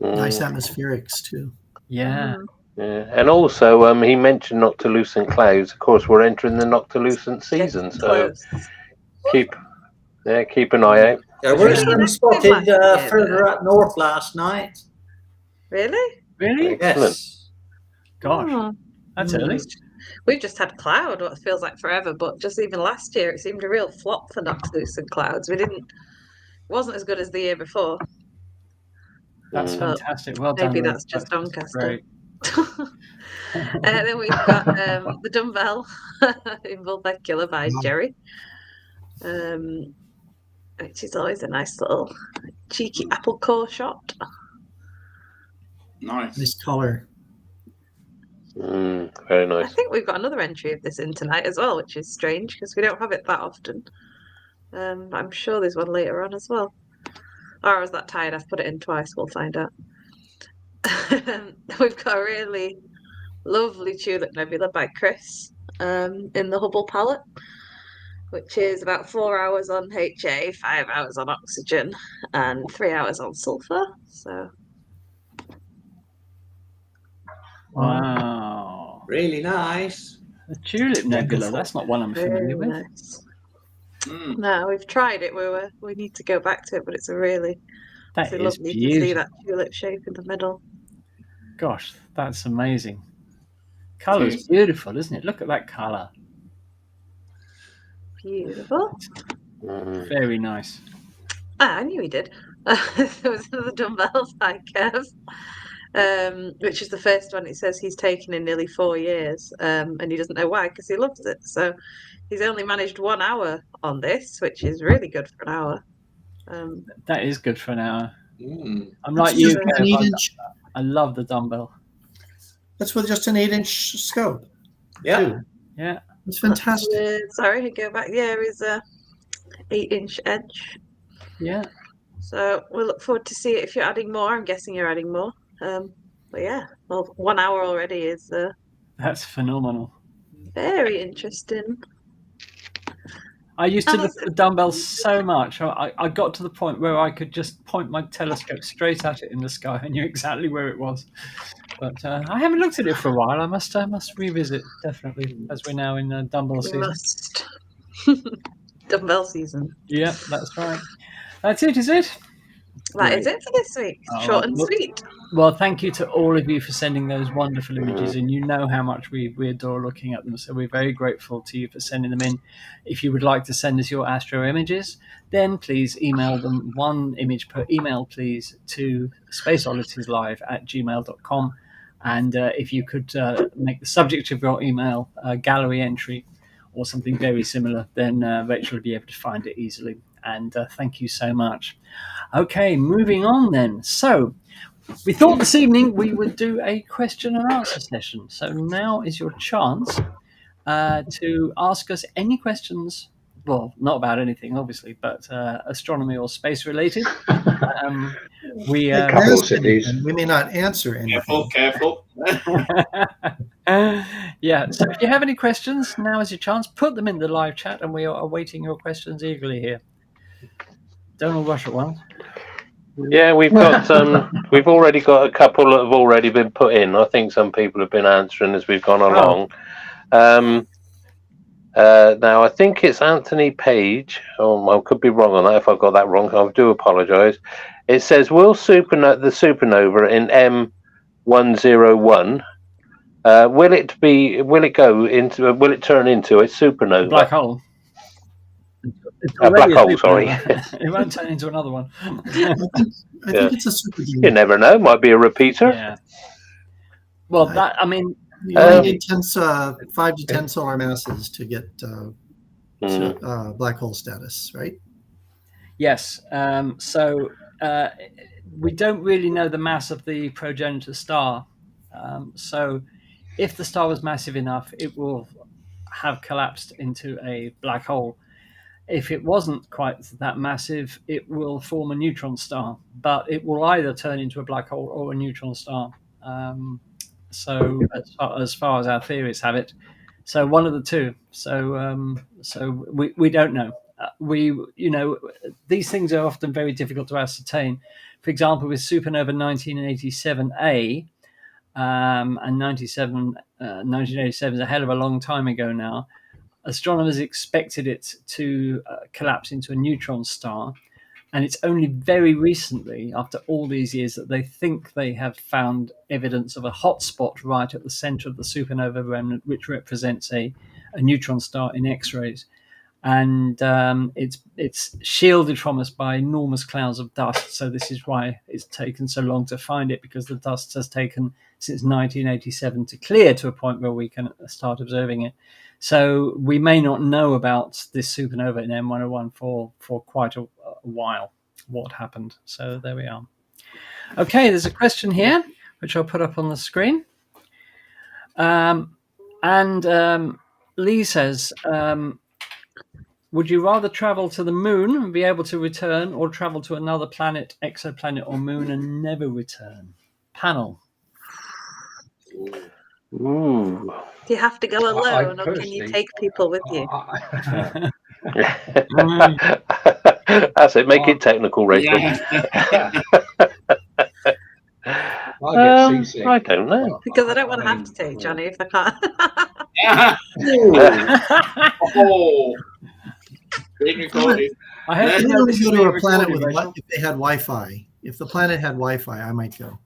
Nice atmospherics too. Yeah. Yeah. And also, he mentioned noctilucent clouds. Of course, we're entering the noctilucent season, so Close. keep an eye out. There were Really? some That's spotted good, like, further up north last night. Really? Really? Excellent. Yes. Gosh, Oh. that's early. We've just had cloud, what feels like forever, but just even last year it seemed a real flop for noctilucent clouds. It wasn't as good as the year before. That's But fantastic. Well done. maybe Lee. that's just Doncaster. great. Then we've got the dumbbell in Vulpecula by Jerry, which is always a nice little cheeky apple core shot. Nice. Nice color. Very I nice. think we've got another entry of this in tonight as well, which is strange because we don't have it that often. I'm sure there's one later on as well. Or I was that tired, I've put it in twice, we'll find out. We've got a really lovely tulip nebula by Chris in the Hubble palette, which is about 4 hours on HA, 5 hours on oxygen, and 3 hours on sulfur. So Wow. Really nice. The Tulip Nebula. That's not one I'm familiar very with. nice. Mm. No, we've tried it. We need to go back to it, but it's That is lovely to see beautiful. that tulip shape in the middle. Gosh, that's amazing. Colour's Cheers. beautiful, isn't it? Look at that colour. Beautiful. Very nice. I knew he did. There was another dumbbells by Kev, which is the first one. It says he's taken in nearly 4 years, and he doesn't know why because he loves it. So he's only managed 1 hour on this, which is really good for an hour. That is good for an hour. Mm. I'm like That's you, just an Kev. 8-inch. I love the dumbbell. That's with just an 8-inch scope. Yeah. too. Yeah. It's fantastic. Sorry, go back. Yeah, is a 8-inch edge. Yeah. So we'll look forward to see it if you're adding more. I'm guessing you're adding more. But yeah, well, 1 hour already is That's phenomenal. very interesting. I used to look at the dumbbells so much. I got to the point where I could just point my telescope straight at it in the sky. I knew exactly where it was. But I haven't looked at it for a while. I must revisit, definitely, as we're now in dumbbell season. Must. Dumbbell season. Yeah, that's right. That's it, is it? That is it for this week. All Short right. and Well- sweet. Well, thank you to all of you for sending those wonderful images in. You know how much we adore looking at them, so we're very grateful to you for sending them in. If you would like to send us your astro images, then please email them, one image per email, please, to spaceodditieslive@gmail.com. And if you could make the subject of your email a gallery entry or something very similar, then Rachel will be able to find it easily. And thank you so much. Okay, moving on then. So we thought this evening we would do a question and answer session. So now is your chance to ask us any questions. Well, not about anything, obviously, but astronomy or space related. We Capital Ask cities. anything. We may not answer anything. Careful. yeah. So if you have any questions, now is your chance. Put them in the live chat, and we are awaiting your questions eagerly here. Don't all rush at once. Yeah, we've got we've already got a couple that have already been put in. I think some people have been answering as we've gone along. Now I think it's Anthony Page. Oh, I could be wrong on that. If I've got that wrong, I do apologise. It says, "Will the supernova in M101 will it turn into a supernova?" Black hole. A black hole, supernova. sorry. It won't turn into another one. I think it's a super You never know. Might be a repeater. Yeah. Well, that I mean, You only need 5 to 10 solar masses to get black hole status, right? yes. So we don't really know the mass of the progenitor star. So if the star was massive enough, it will have collapsed into a black hole. If it wasn't quite that massive, it will form a neutron star, but it will either turn into a black hole or a neutron star. So as far as our theories have it, so one of the two. So we don't know. These things are often very difficult to ascertain. For example, with supernova 1987A, and 1987 is a hell of a long time ago now. Astronomers expected it to collapse into a neutron star, and it's only very recently, after all these years, that they think they have found evidence of a hot spot right at the center of the supernova remnant, which represents a neutron star in X-rays. And it's shielded from us by enormous clouds of dust. So this is why it's taken so long to find it, because the dust has taken since 1987 to clear to a point where we can start observing it. So we may not know about this supernova in M101 for quite a while, what happened. So there we are. Okay, there's a question here, which I'll put up on the screen. Lee says, would you rather travel to the moon and be able to return, or travel to another planet, exoplanet, or moon and never return? Panel. Ooh. Do you have to go alone, or can you personally- take people with you? That's it. Make it technical, Rachel. I get seasick. I don't know. Because I don't want to have to take Johnny if I can't. Oh, being recorded. I hope I you would know only this is go to being a planet recorded, with Rachel. if they had Wi-Fi. If the planet had Wi-Fi, I might go.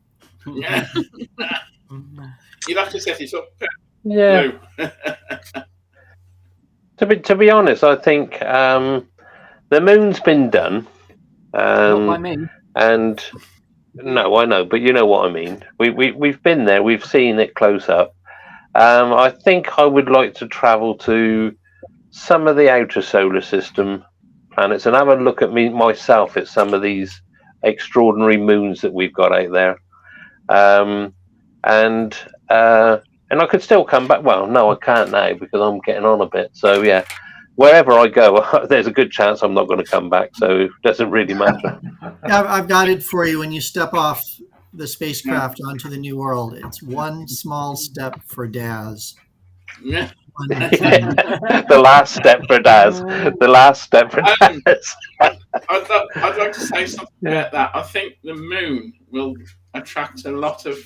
Yeah. You'd have to set it up. Yeah. No. To be honest, I think the moon's been done. Not by me. And no, I know, but you know what I mean. We've been there. We've seen it close up. I think I would like to travel to some of the outer solar system planets and have a look at myself at some of these extraordinary moons that we've got out there. And I could still come back. Well, no, I can't now because I'm getting on a bit. So yeah, wherever I go, there's a good chance I'm not going to come back. So it doesn't really matter. I've got it for you. When you step off the spacecraft onto the new world, it's one small step for Daz. Yeah. The last step for Daz. The last step for Daz. I'd like to say something about that. I think the moon will attract a lot of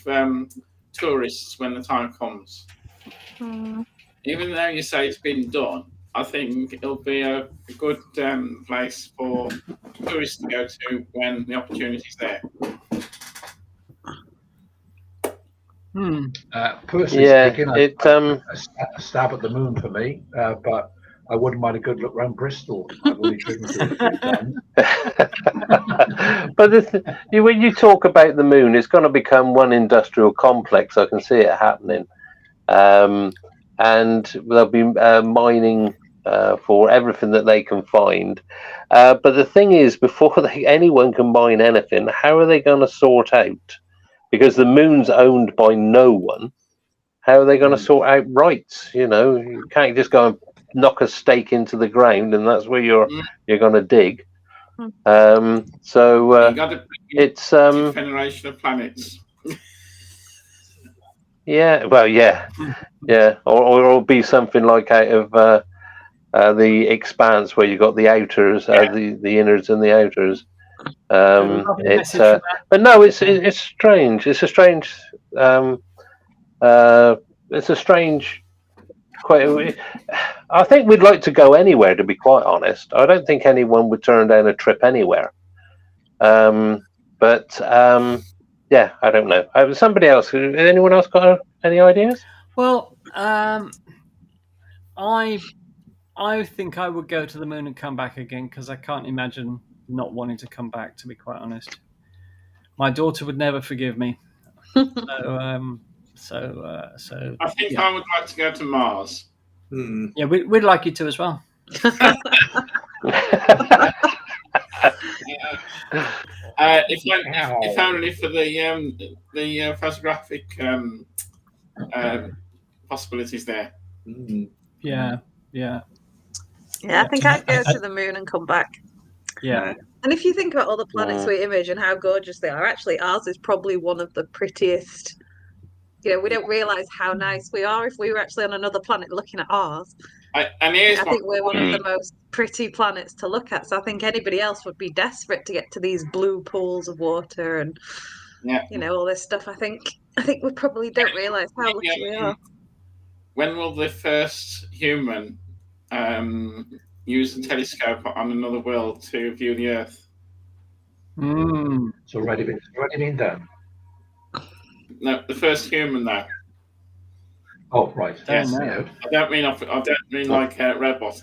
tourists when the time comes. Even though you say it's been done, I think it'll be a good place for tourists to go to when the opportunity's there. Personally Yeah, speaking, a stab at the moon for me, but I wouldn't mind a good look around Bristol. I've only driven through it a few times. But when you talk about the moon, it's going to become one industrial complex. I can see it happening, and they'll be mining for everything that they can find. But the thing is, before anyone can mine anything, how are they going to sort out? Because the moon's owned by no one. How are they going to sort out rights? You know, you can't just go and knock a stake into the ground, and that's where you're going to dig. So it's Generation of planets. Yeah, well, yeah, or it'll be something like out of the Expanse, where you got the outers, the innards and the outers. But no, it's strange. It's a strange. It's a strange. I think we'd like to go anywhere, to be quite honest. I don't think anyone would turn down a trip anywhere. Yeah, I don't know. Somebody else. Anyone else got any ideas? Well, I think I would go to the moon and come back again, because I can't imagine not wanting to come back, to be quite honest. My daughter would never forgive me. So I think I would like to go to Mars. Yeah, we'd like you to as well. If only for the photographic possibilities there. Yeah. I think I'd go to the moon and come back. Yeah. And if you think about all the planets we image and how gorgeous they are, actually ours is probably one of the prettiest. You know, we don't realise how nice we are if we were actually on another planet looking at ours. I think we're one of the most pretty planets to look at. So I think anybody else would be desperate to get to these blue pools of water and you know, all this stuff. I think we probably don't realise how lucky we are. When will the first human use a telescope on another world to view the Earth? It's already been done. No, the first human though. Oh right. Yes. I don't mean like a robot.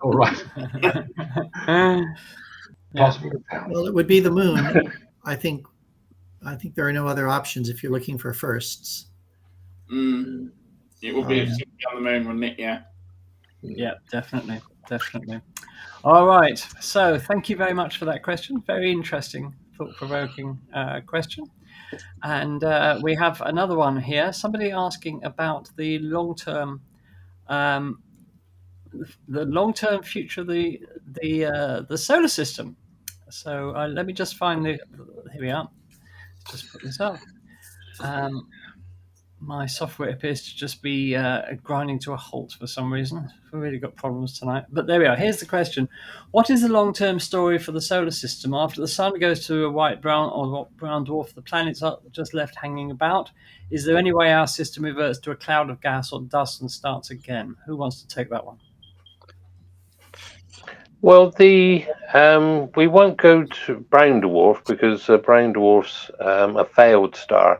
Oh right. Possible. Well, it would be the moon. I think there are no other options if you're looking for firsts. It would be on the moon, wouldn't it? Yeah. Yeah, definitely. All right. So thank you very much for that question. Very interesting, thought-provoking question. And we have another one here. Somebody asking about the long-term future of the solar system. So let me just find here we are. Just put this up. My software appears to just be grinding to a halt for some reason. We've really got problems tonight. But there we are. Here's the question. What is the long-term story for the solar system? After the sun goes to a white-brown or brown dwarf, the planets are just left hanging about. Is there any way our system reverts to a cloud of gas or dust and starts again? Who wants to take that one? Well, we won't go to brown dwarf, because brown dwarf's a failed star.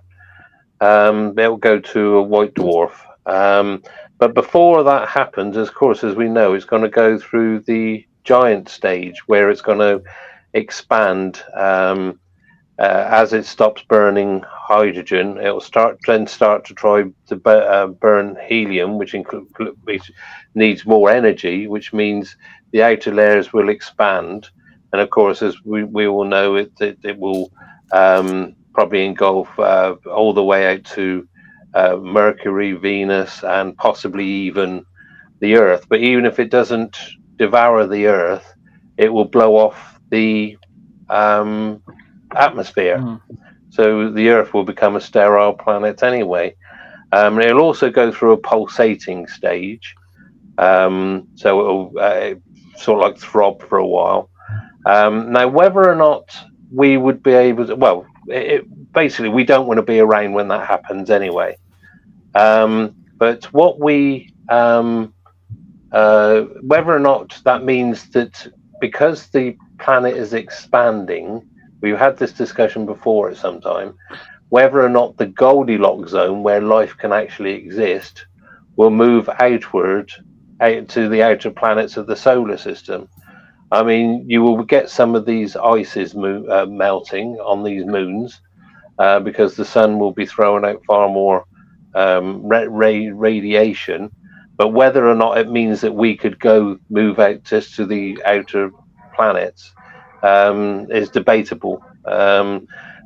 They'll go to a white dwarf. But before that happens, of course, as we know, it's going to go through the giant stage, where it's going to expand as it stops burning hydrogen. It'll start to try to burn helium, which needs more energy, which means the outer layers will expand. And of course, as we all know, it will probably engulf all the way out to Mercury, Venus, and possibly even the Earth. But even if it doesn't devour the Earth, it will blow off the atmosphere. So the Earth will become a sterile planet anyway. It'll also go through a pulsating stage. So it'll sort of like throb for a while. Now, whether or not we would be able to, basically, we don't want to be around when that happens anyway. But what we whether or not that means that because the planet is expanding, we've had this discussion before at some time, whether or not the Goldilocks zone where life can actually exist will move outward out to the outer planets of the solar system. I mean, you will get some of these ices melting on these moons because the sun will be throwing out far more radiation. But whether or not it means that we could go move out just to the outer planets is debatable.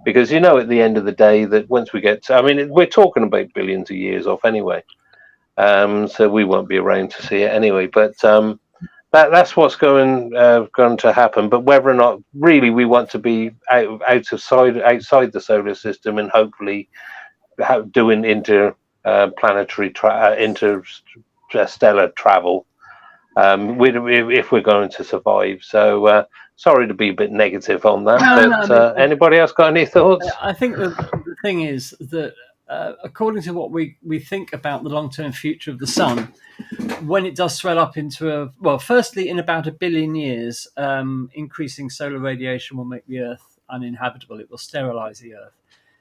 Because, you know, at the end of the day, that once we get to, I mean, we're talking about billions of years off anyway. So we won't be around to see it anyway. But that's what's going to happen. But whether or not really we want to be outside the solar system and hopefully doing interplanetary interstellar travel, if we're going to survive. So sorry to be a bit negative on that. But anybody else got any thoughts? I think the thing is that according to what we think about the long-term future of the sun, when it does swell up into firstly, in about 1 billion years, increasing solar radiation will make the Earth uninhabitable. It will sterilize the Earth.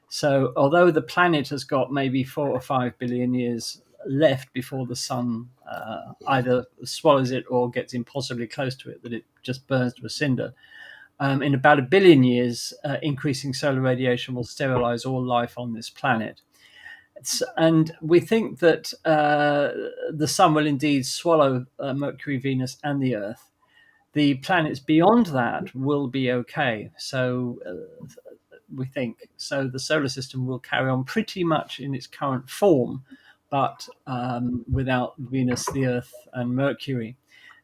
So although the planet has got maybe 4 or 5 billion years left before the sun either swallows it or gets impossibly close to it, that it just burns to a cinder, in about 1 billion years, increasing solar radiation will sterilize all life on this planet. And we think that the sun will indeed swallow Mercury, Venus, and the Earth. The planets beyond that will be okay. So we think. So the solar system will carry on pretty much in its current form, but without Venus, the Earth, and Mercury.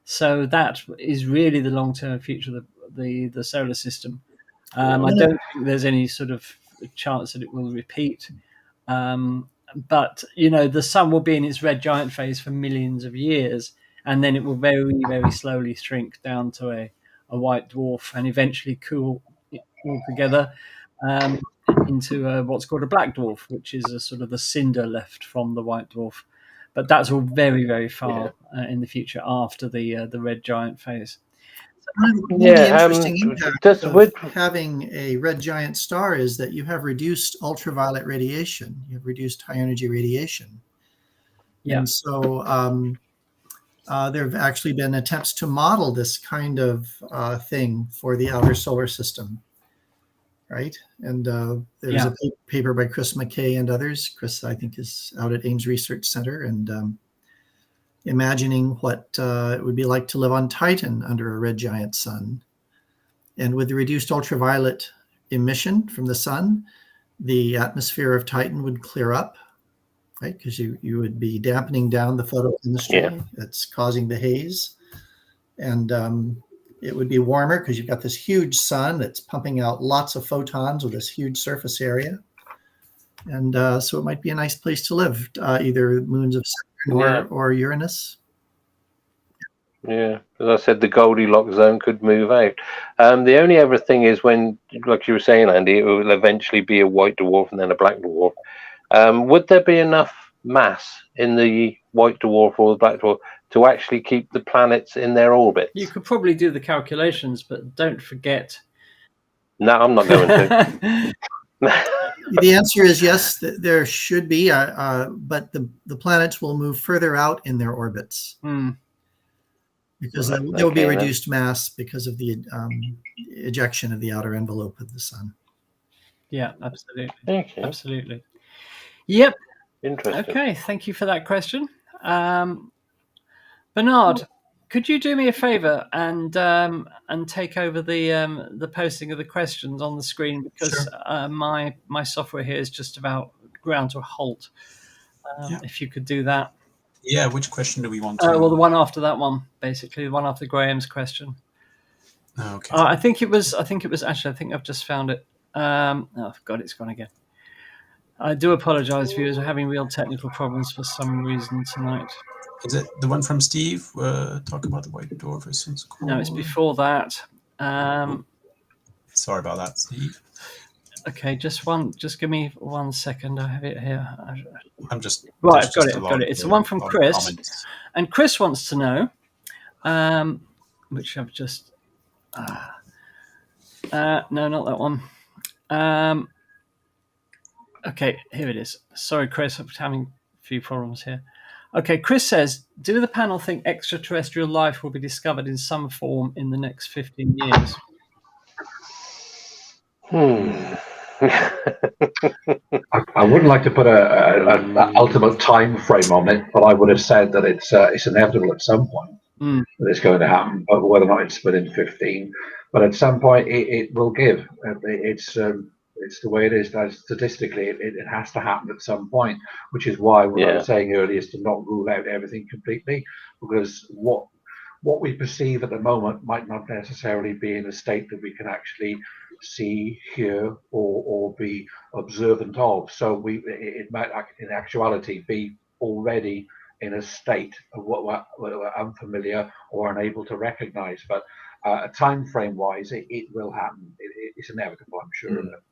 So that is really the long-term future of the solar system. I don't think there's any sort of chance that it will repeat. But, you know, the sun will be in its red giant phase for millions of years, and then it will very, very slowly shrink down to a white dwarf and eventually cool altogether into what's called a black dwarf, which is a sort of the cinder left from the white dwarf. But that's all very, very far in the future after the red giant phase. The interesting impact of having a red giant star is that you have reduced ultraviolet radiation. You have reduced high energy radiation. Yeah. And so there have actually been attempts to model this kind of thing for the outer solar system. Right. And there's a paper by Chris McKay and others. Chris, I think, is out at Ames Research Center, and imagining what it would be like to live on Titan under a red giant sun. And with the reduced ultraviolet emission from the sun, the atmosphere of Titan would clear up, right? Because you would be dampening down the photochemistry that's causing the haze. And it would be warmer because you've got this huge sun that's pumping out lots of photons with this huge surface area. And so it might be a nice place to live, either moons of Saturn or Uranus. Yeah, as I said, the Goldilocks zone could move out. The only other thing is when, like you were saying, Andy, it will eventually be a white dwarf and then a black dwarf. Would there be enough mass in the white dwarf or the black dwarf to actually keep the planets in their orbits? You could probably do the calculations, but don't forget. No, I'm not going to. The answer is yes, there should be, but the planets will move further out in their orbits because there will be reduced mass because of the ejection of the outer envelope of the sun. Yeah, absolutely. Okay. Absolutely. Yep. Interesting. Okay, thank you for that question. Bernard, could you do me a favor and take over the posting of the questions on the screen, because my software here is just about ground to a halt. If you could do that. Yeah, which question do we want to? Well, the one after that one, basically, the one after Graham's question. Okay. I think it was actually. I think I've just found it. Oh God, it's gone again. I do apologise, viewers. We're having real technical problems for some reason tonight. Is it the one from Steve? Talk about the white dwarf as soon as cool. No, it's before that. Sorry about that, Steve. Okay, just give me 1 second. I have it here. I'm just Right, there's I've got just it. a I've got lot it. It's the of, one from Chris, comments. and Chris wants to know, which I've just. No, not that one. Okay, here it is. Sorry, Chris, I'm having a few problems here. Okay, Chris says, do the panel think extraterrestrial life will be discovered in some form in the next 15 years? I wouldn't like to put an ultimate time frame on it, but I would have said that it's inevitable at some point that it's going to happen, but whether or not it's within 15. But at some point, it will give. It's the way it is. Statistically, it has to happen at some point, which is why what I was saying earlier is to not rule out everything completely, because what we perceive at the moment might not necessarily be in a state that we can actually see, hear, or be observant of. So it might in actuality be already in a state of what we're unfamiliar or unable to recognize. But time frame wise, it will happen. It's inevitable, I'm sure of it.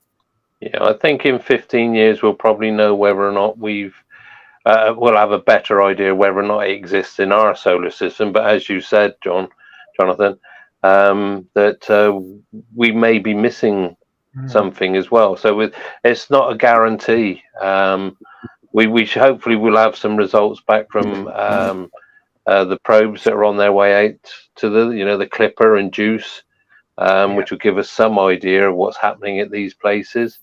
Yeah, I think in 15 years we'll probably know whether or not we'll have a better idea whether or not it exists in our solar system. But as you said, Jonathan, that we may be missing something as well. So it's not a guarantee. We hopefully will have some results back from the probes that are on their way out to the Kuiper and Juice, which will give us some idea of what's happening at these places.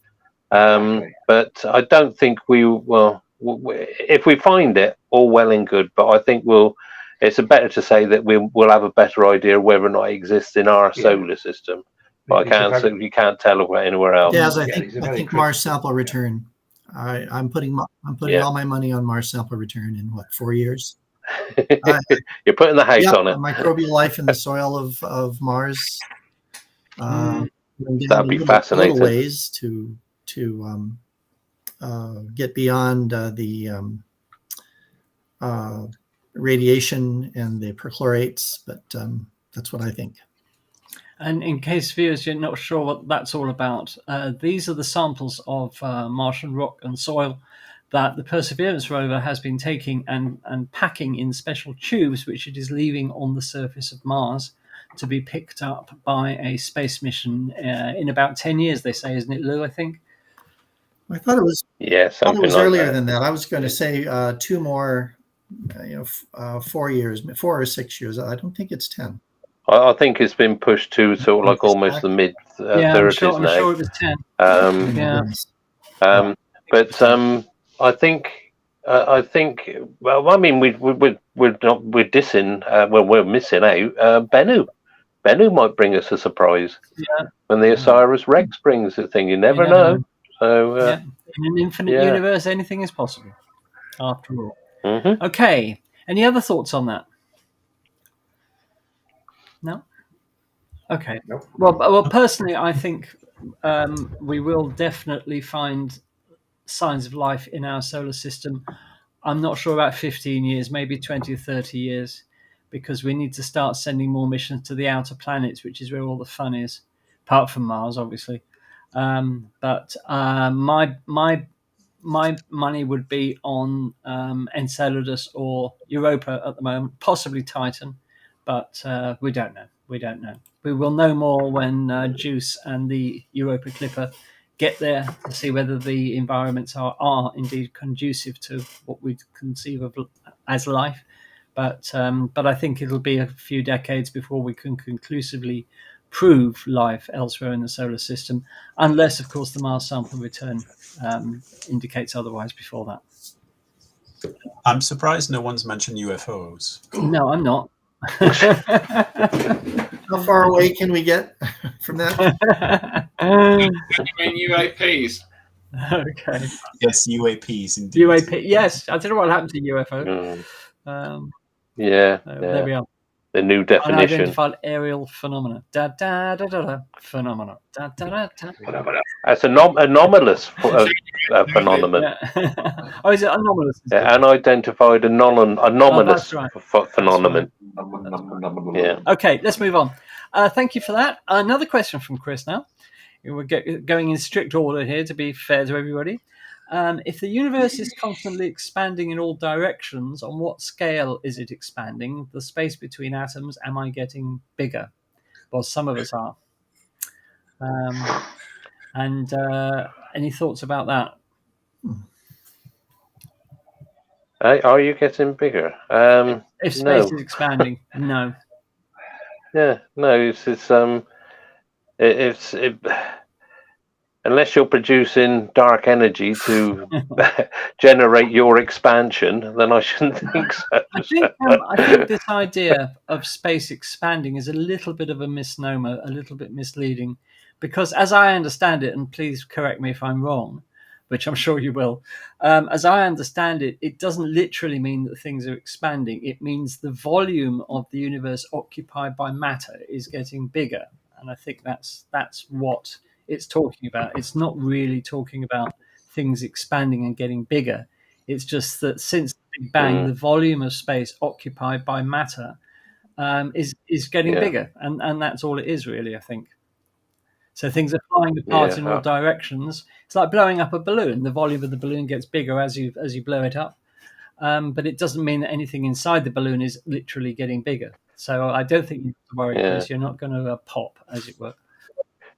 But I don't think if we find it, all well and good. But I think it's better to say that we'll have a better idea whether or not it exists in our solar system. But you can't tell about anywhere else. Yes, I think Mars sample return. I'm putting all my money on Mars sample return in 4 years. You're putting the house on it. Microbial life in the soil of Mars. That'd be fascinating. Little ways to get beyond the radiation and the perchlorates, but that's what I think. And in case viewers you're not sure what that's all about, these are the samples of Martian rock and soil that the Perseverance rover has been taking and packing in special tubes, which it is leaving on the surface of Mars to be picked up by a space mission in about 10 years, they say, isn't it, Lou, I think? I thought it was, something like earlier than that. I was going to say 2 more, 4 years, 4 or 6 years. I don't think it's 10. I think it's been pushed to sort of like almost the mid 30s now. I'm sure it was 10. But I think. Well, I mean, we're dissing. We're missing out. Bennu might bring us a surprise. When the Osiris Rex brings the thing, you never know. So in an infinite universe, anything is possible. After all. Okay. Any other thoughts on that? No. Okay. Nope. Well, personally, I think we will definitely find signs of life in our solar system. I'm not sure about 15 years, maybe 20 or 30 years, because we need to start sending more missions to the outer planets, which is where all the fun is, apart from Mars, obviously. But my money would be on Enceladus or Europa at the moment, possibly Titan, but we don't know. We will know more when Juice and the Europa Kuiper get there to see whether the environments are indeed conducive to what we conceive of as life. But I think it'll be a few decades before we can conclusively prove life elsewhere in the solar system, unless, of course, the Mars sample return indicates otherwise before that. I'm surprised no one's mentioned UFOs. No, I'm not. How far away can we get from that? You mean UAPs? Okay. Yes, UAPs indeed. UAP. Yes, I don't know what happened to UFO. There we are. The new definition. Unidentified aerial phenomena. Da da da da da. Phenomena. Da da da da. That's anomalous phenomenon. Yeah. Oh, is it anomalous? Yeah, unidentified anomalous phenomenon. Yeah. Okay, let's move on. Thank you for that. Another question from Chris now. we're going in strict order here to be fair to everybody. If the universe is constantly expanding in all directions, on what scale is it expanding? The space between atoms, am I getting bigger? Well, some of us are. And any thoughts about that? Are you getting bigger? If space No. is expanding, no. Yeah, no. It's unless you're producing dark energy to generate your expansion, then I shouldn't think so. I think this idea of space expanding is a little bit of a misnomer, a little bit misleading, because as I understand it, and please correct me if I'm wrong, which I'm sure you will, as I understand it, it doesn't literally mean that things are expanding. It means the volume of the universe occupied by matter is getting bigger. And I think that's what it's talking about. It's not really talking about things expanding and getting bigger. It's just that since the Big Bang, the volume of space occupied by matter is getting bigger. And that's all it is, really, I think. So things are flying apart in all directions. It's like blowing up a balloon. The volume of the balloon gets bigger as you blow it up. But it doesn't mean that anything inside the balloon is literally getting bigger. So I don't think you have to worry, Chris. You're not going to pop, as it were.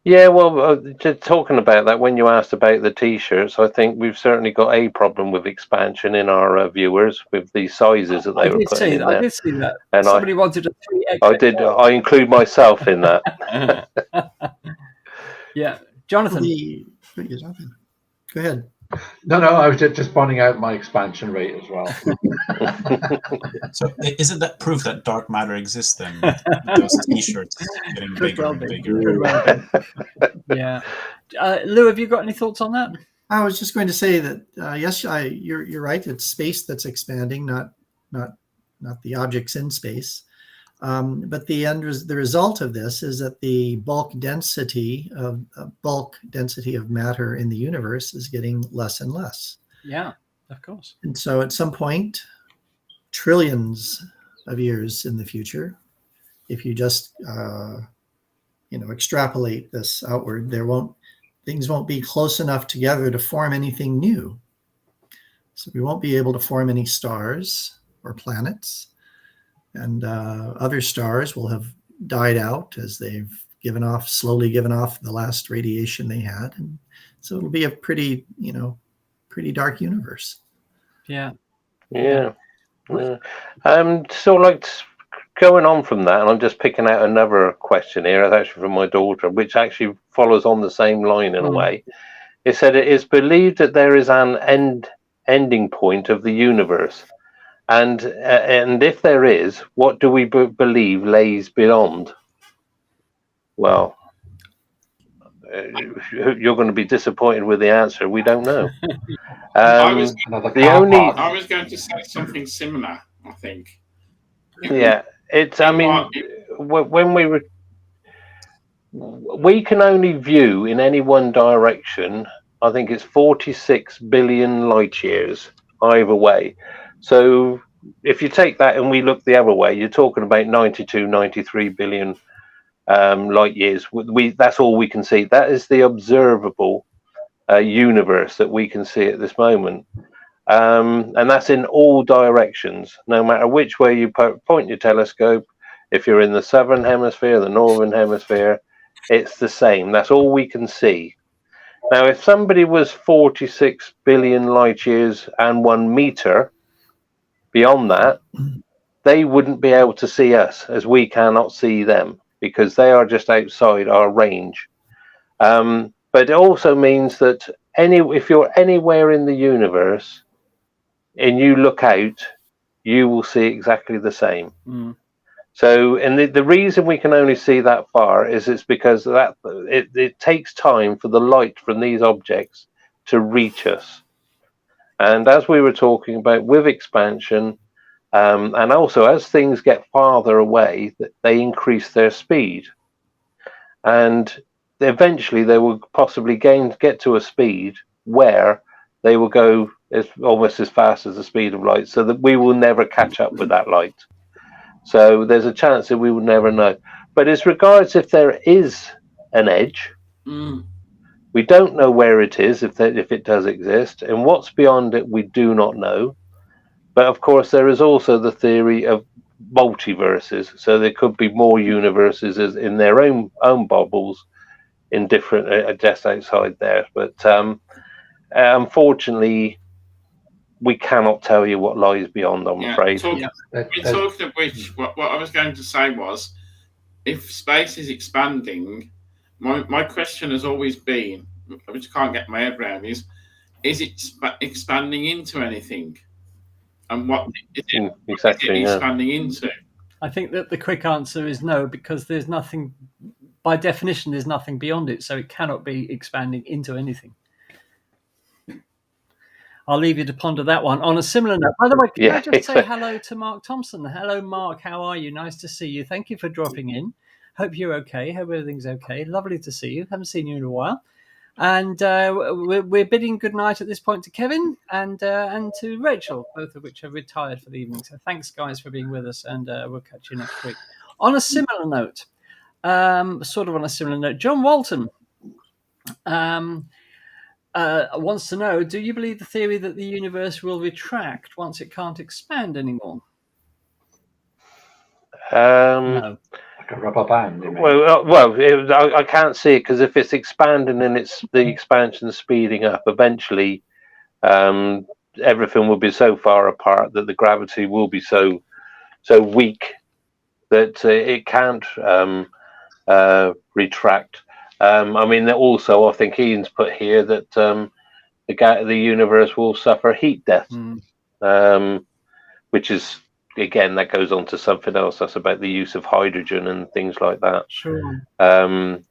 Yeah, well, just talking about that, when you asked about the T-shirts, I think we've certainly got a problem with expansion in our viewers with the sizes that they were putting in there. I did see that. And somebody wanted a 3X. I did. I include myself in that. Yeah, Jonathan. Go ahead. No, I was just pointing out my expansion rate as well. So isn't that proof that dark matter exists then? Those T-shirts getting bigger and bigger. Yeah. Lou, have you got any thoughts on that? I was just going to say that yes, you're right. It's space that's expanding, not the objects in space. But the result of this is that the bulk density of matter in the universe is getting less and less. Yeah, of course. And so at some point, trillions of years in the future, if you just extrapolate this outward, things won't be close enough together to form anything new. So we won't be able to form any stars or planets. And other stars will have died out as they've slowly given off the last radiation they had, and so it'll be a pretty dark universe. Yeah. So, like, going on from that, and I'm just picking out another question here. It's actually from my daughter, which actually follows on the same line in a way. It said it is believed that there is an ending point of the universe. And if there is, what do we believe lays beyond? Well, you're going to be disappointed with the answer. We don't know. I was going to say something similar, I think. Yeah, it's. I mean, when we can only view in any one direction. I think it's 46 billion light years either way. So if you take that and we look the other way, you're talking about 92, 93 billion light years. That's all we can see. That is the observable universe that we can see at this moment. And that's in all directions, no matter which way you point your telescope. If you're in the southern hemisphere, the northern hemisphere, it's the same. That's all we can see. Now, if somebody was 46 billion light years and 1 meter beyond that, they wouldn't be able to see us, as we cannot see them, because they are just outside our range. But it also means that if you're anywhere in the universe and you look out, you will see exactly the same. So, and the reason we can only see that far is it's because it takes time for the light from these objects to reach us. And as we were talking about with expansion, and also as things get farther away, they increase their speed. And eventually they will possibly get to a speed where they will go almost as fast as the speed of light, so that we will never catch up with that light. So there's a chance that we will never know. But as regards if there is an edge, We don't know where it is, if it does exist, and what's beyond it we do not know. But of course, there is also the theory of multiverses. So there could be more universes in their own bubbles, in different just outside there. But unfortunately, we cannot tell you what lies beyond. I'm afraid. Talking of which, what I was going to say was, if space is expanding, my question has always been, which I can't get my head around, is it expanding into anything? And what is it expanding into? I think that the quick answer is no, because there's nothing, by definition, there's nothing beyond it, so it cannot be expanding into anything. I'll leave you to ponder that one. On a similar note, by the way, can I just say hello to Mark Thompson? Hello, Mark. How are you? Nice to see you. Thank you for dropping in. Hope you're okay. Hope everything's okay. Lovely to see you. Haven't seen you in a while. And we're bidding good night at this point to Kevin and to Rachel, both of which have retired for the evening. So thanks, guys, for being with us, and we'll catch you next week. On a similar note, John Walton wants to know, do you believe the theory that the universe will retract once it can't expand anymore? No. Like a rubber band. I can't see it, because if it's expanding and the expansion speeding up, eventually everything will be so far apart that the gravity will be so weak that it can't retract. I mean, also, I think Ian's put here that the universe will suffer heat death, which is, again, that goes on to something else. That's about the use of hydrogen and things like that. Sure. And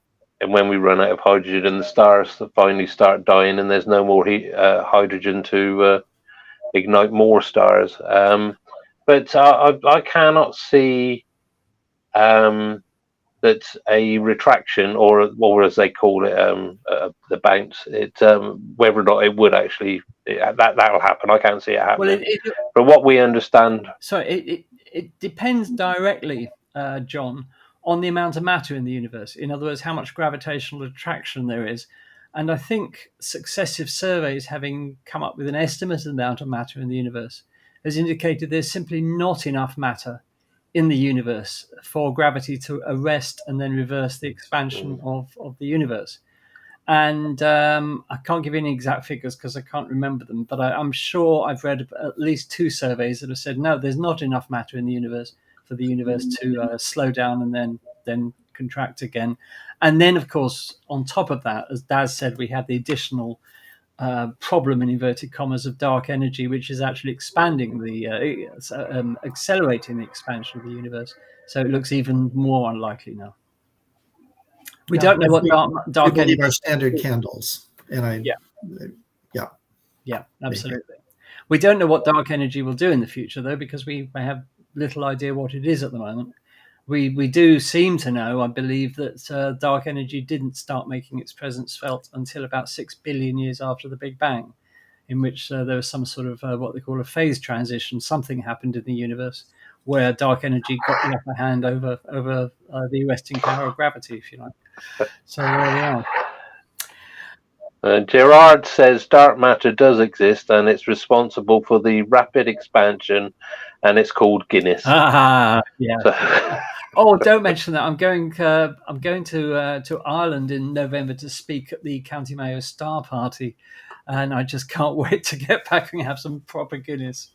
when we run out of hydrogen and the stars finally start dying and there's no more hydrogen to ignite more stars. But I cannot see that a retraction, or as they call it, the bounce, whether or not it would actually, that'll happen. I can't see it happening. Well, from what we understand. So it depends directly, John, on the amount of matter in the universe. In other words, how much gravitational attraction there is. And I think successive surveys, having come up with an estimated amount of matter in the universe, has indicated there's simply not enough matter in the universe for gravity to arrest and then reverse the expansion of the universe. And I can't give you any exact figures because I can't remember them, but I'm sure I've read at least 2 surveys that have said, no, there's not enough matter in the universe for the universe to slow down and then contract again. And then, of course, on top of that, as Daz said, we have the additional problem, in inverted commas, of dark energy, which is actually expanding accelerating the expansion of the universe. So it looks even more unlikely now. We don't know what dark energy. Our standard candles, and yeah, absolutely. We don't know what dark energy will do in the future, though, because we have little idea what it is at the moment. We do seem to know, I believe, that dark energy didn't start making its presence felt until about 6 billion years after the Big Bang, in which there was some sort of what they call a phase transition. Something happened in the universe where dark energy got the upper hand over the arresting power of gravity, if you like. So there we are. Gerard says dark matter does exist and it's responsible for the rapid expansion, and it's called Guinness. Yeah. So. Oh, don't mention that. I'm going to Ireland in November to speak at the County Mayo Star Party, and I just can't wait to get back and have some proper Guinness,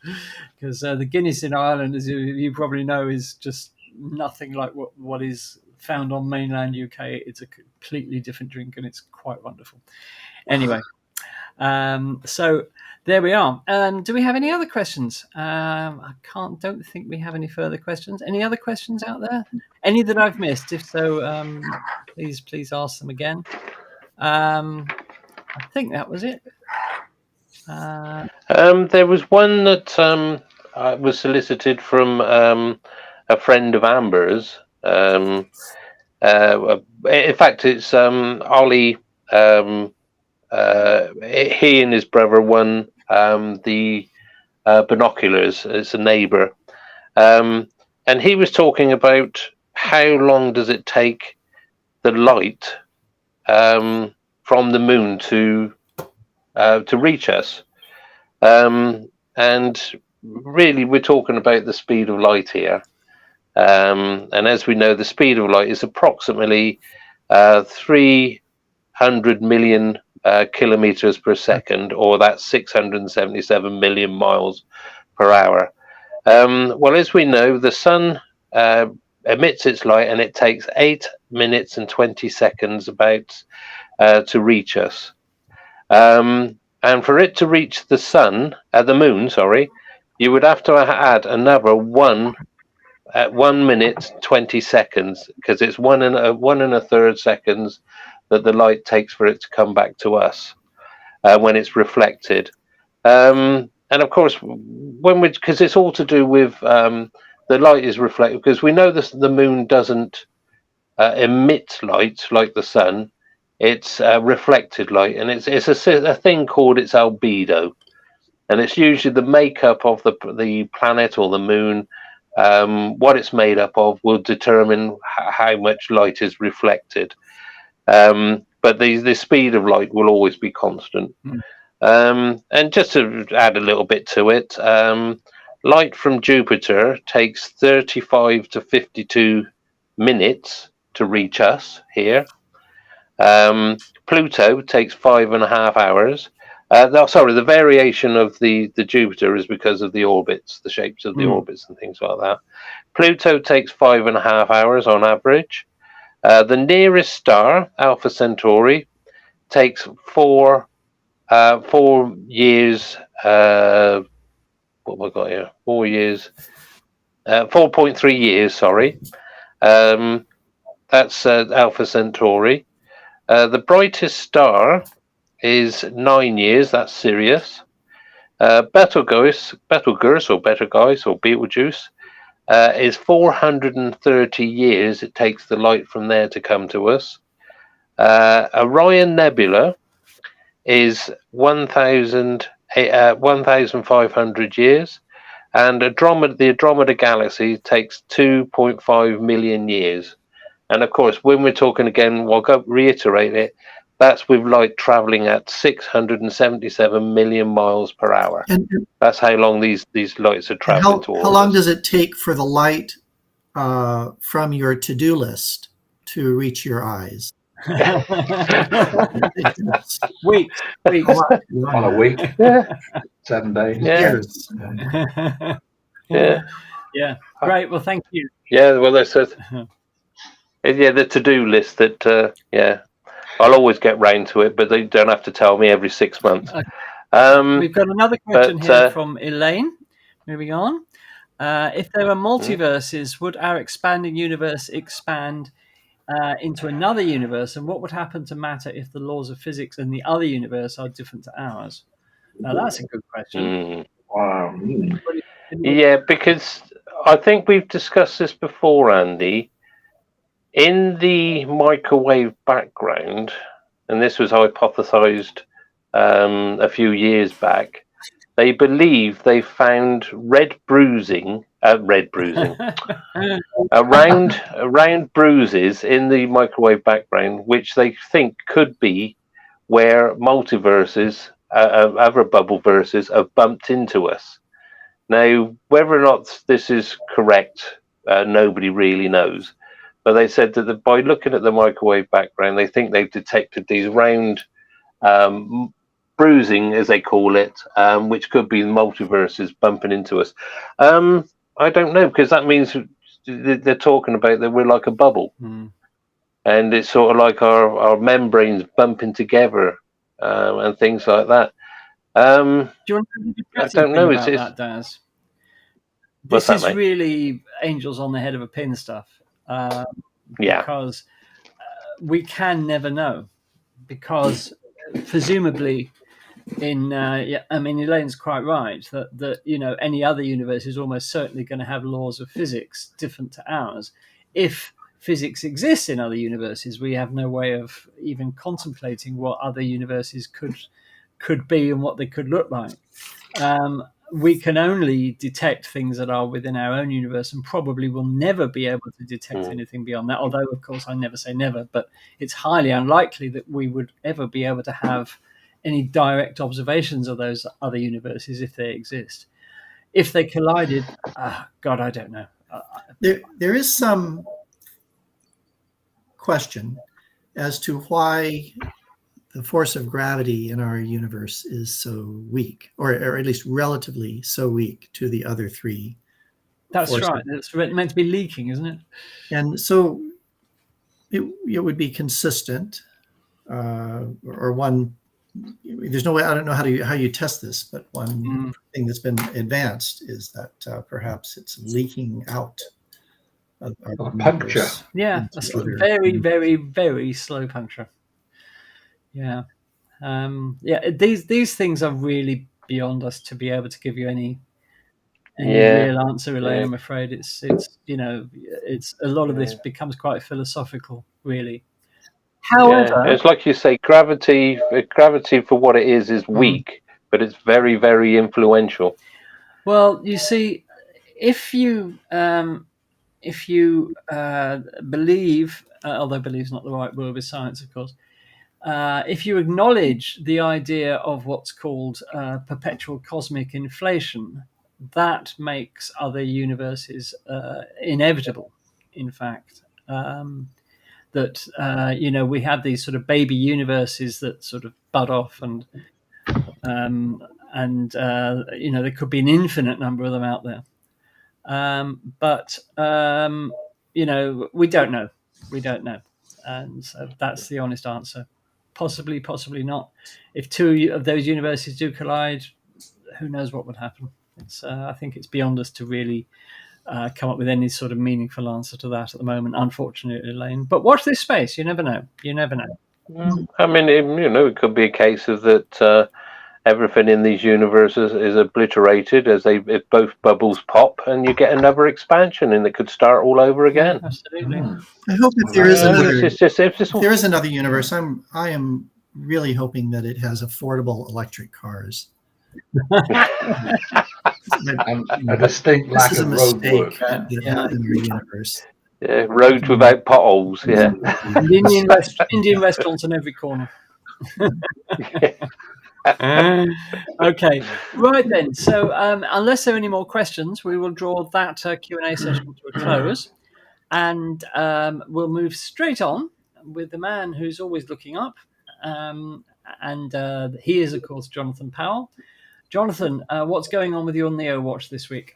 because the Guinness in Ireland, as you probably know, is just nothing like what is found on mainland UK. It's a completely different drink, and it's quite wonderful. Anyway, so there we are. Do we have any other questions? Don't think we have any further questions. Any other questions out there? Any that I've missed? If so, please ask them again. I think that was it. There was one that was solicited from a friend of Amber's. In fact, it's Ollie. He and his brother won the binoculars. It's a neighbour, and he was talking about how long does it take the light from the moon to reach us. And really, we're talking about the speed of light here. And as we know, the speed of light is approximately 300 million kilometers per second, or that's 677 million miles per hour. Well, as we know, the sun emits its light, and it takes 8 minutes and 20 seconds about to reach us. And for it to reach the sun, the moon, sorry, you would have to add another 1 minute 20 seconds, because it's 1 1/3 seconds that the light takes for it to come back to us when it's reflected. And of course, because it's all to do with the light is reflected, because we know the moon doesn't emit light like the sun. It's reflected light, and it's a thing called its albedo, and it's usually the makeup of the planet or the moon. What it's made up of will determine how much light is reflected. But the speed of light will always be constant. And just to add a little bit to it, light from Jupiter takes 35 to 52 minutes to reach us here. Pluto takes 5.5 hours. The variation of the Jupiter is because of the orbits, the shapes of the orbits and things like that. Pluto takes 5.5 hours on average. The nearest star, Alpha Centauri, takes 4 years. What have I got here? 4 years. 4.3 years. Sorry. That's Alpha Centauri. The brightest star is 9 years. That's Sirius. Betelgeuse or Betelgeuse is 430 years. It takes the light from there to come to us. Orion Nebula is 1,500 years, and the Andromeda Galaxy takes 2.5 million years. And of course, when we're talking again, I'll reiterate it, that's with light traveling at 677 million miles per hour. And that's how long these lights are traveling towards. How long does it take for the light from your to-do list to reach your eyes? Weeks. On a week. Yeah. 7 days. Years. Yeah. Great. Well, thank you. Yeah. Well, that's it. Yeah, the to-do list that. I'll always get round to it, but they don't have to tell me every 6 months. We've got another question here from Elaine. Moving on. If there are multiverses, would our expanding universe expand into another universe? And what would happen to matter if the laws of physics in the other universe are different to ours? Now, that's a good question. Wow. Yeah, because I think we've discussed this before, Andy. In the microwave background, and this was hypothesized a few years back, they believe they found round bruises in the microwave background, which they think could be where multiverses, other bubble verses, have bumped into us. Now, whether or not this is correct, nobody really knows. But they said that by looking at the microwave background, they think they've detected these round bruising, as they call it, which could be multiverses bumping into us. I don't know, because that means they're talking about that we're like a bubble. And it's sort of like our membranes bumping together and things like that. Do you want to I don't know. About that, Daz? This is really angels on the head of a pin stuff. Because we can never know, because presumably Elaine's quite right that any other universe is almost certainly going to have laws of physics different to ours. If physics exists in other universes, we have no way of even contemplating what other universes could be and what they could look like. we can only detect things that are within our own universe, and probably will never be able to detect anything beyond that. Although, of course, I never say never, but it's highly unlikely that we would ever be able to have any direct observations of those other universes if they exist. If they collided, God, I don't know. There is some question as to why the force of gravity in our universe is so weak, or at least relatively so weak to the other three. That's forces. right. It's meant to be leaking, isn't it? And so it would be consistent, or one. There's no way. I don't know how you test this, but one thing that's been advanced is that perhaps it's leaking out. A puncture. Yeah, very, very, very slow puncture. Yeah, These things are really beyond us to be able to give you any real answer, Elaine. I'm afraid it's it's a lot of this becomes quite philosophical, really. However, it's like you say, gravity for what it is weak, but it's very, very influential. Well, you see, if you believe, although believe is not the right word with science, of course, if you acknowledge the idea of what's called perpetual cosmic inflation, that makes other universes inevitable. In fact, that we have these sort of baby universes that sort of bud off, and there could be an infinite number of them out there. But we don't know. We don't know, and so that's the honest answer. Possibly, possibly not. If two of those universes do collide, who knows what would happen? I think it's beyond us to really come up with any sort of meaningful answer to that at the moment, unfortunately, Elaine. But watch this space. You never know. You never know. I mean, it could be a case of that everything in these universes is obliterated as if both bubbles pop, and you get another expansion, and it could start all over again. Yeah, absolutely. I hope if there is another universe, I am really hoping that it has affordable electric cars. And a distinct lack of road work. In our universe. Yeah, roads without potholes. Yeah, and Indian restaurants on every corner. Okay, right then. So, unless there are any more questions, we will draw that Q&A session to a close, and we'll move straight on with the man who's always looking up, and he is, of course, Jonathan Powell. Jonathan, what's going on with your NEOWatch this week?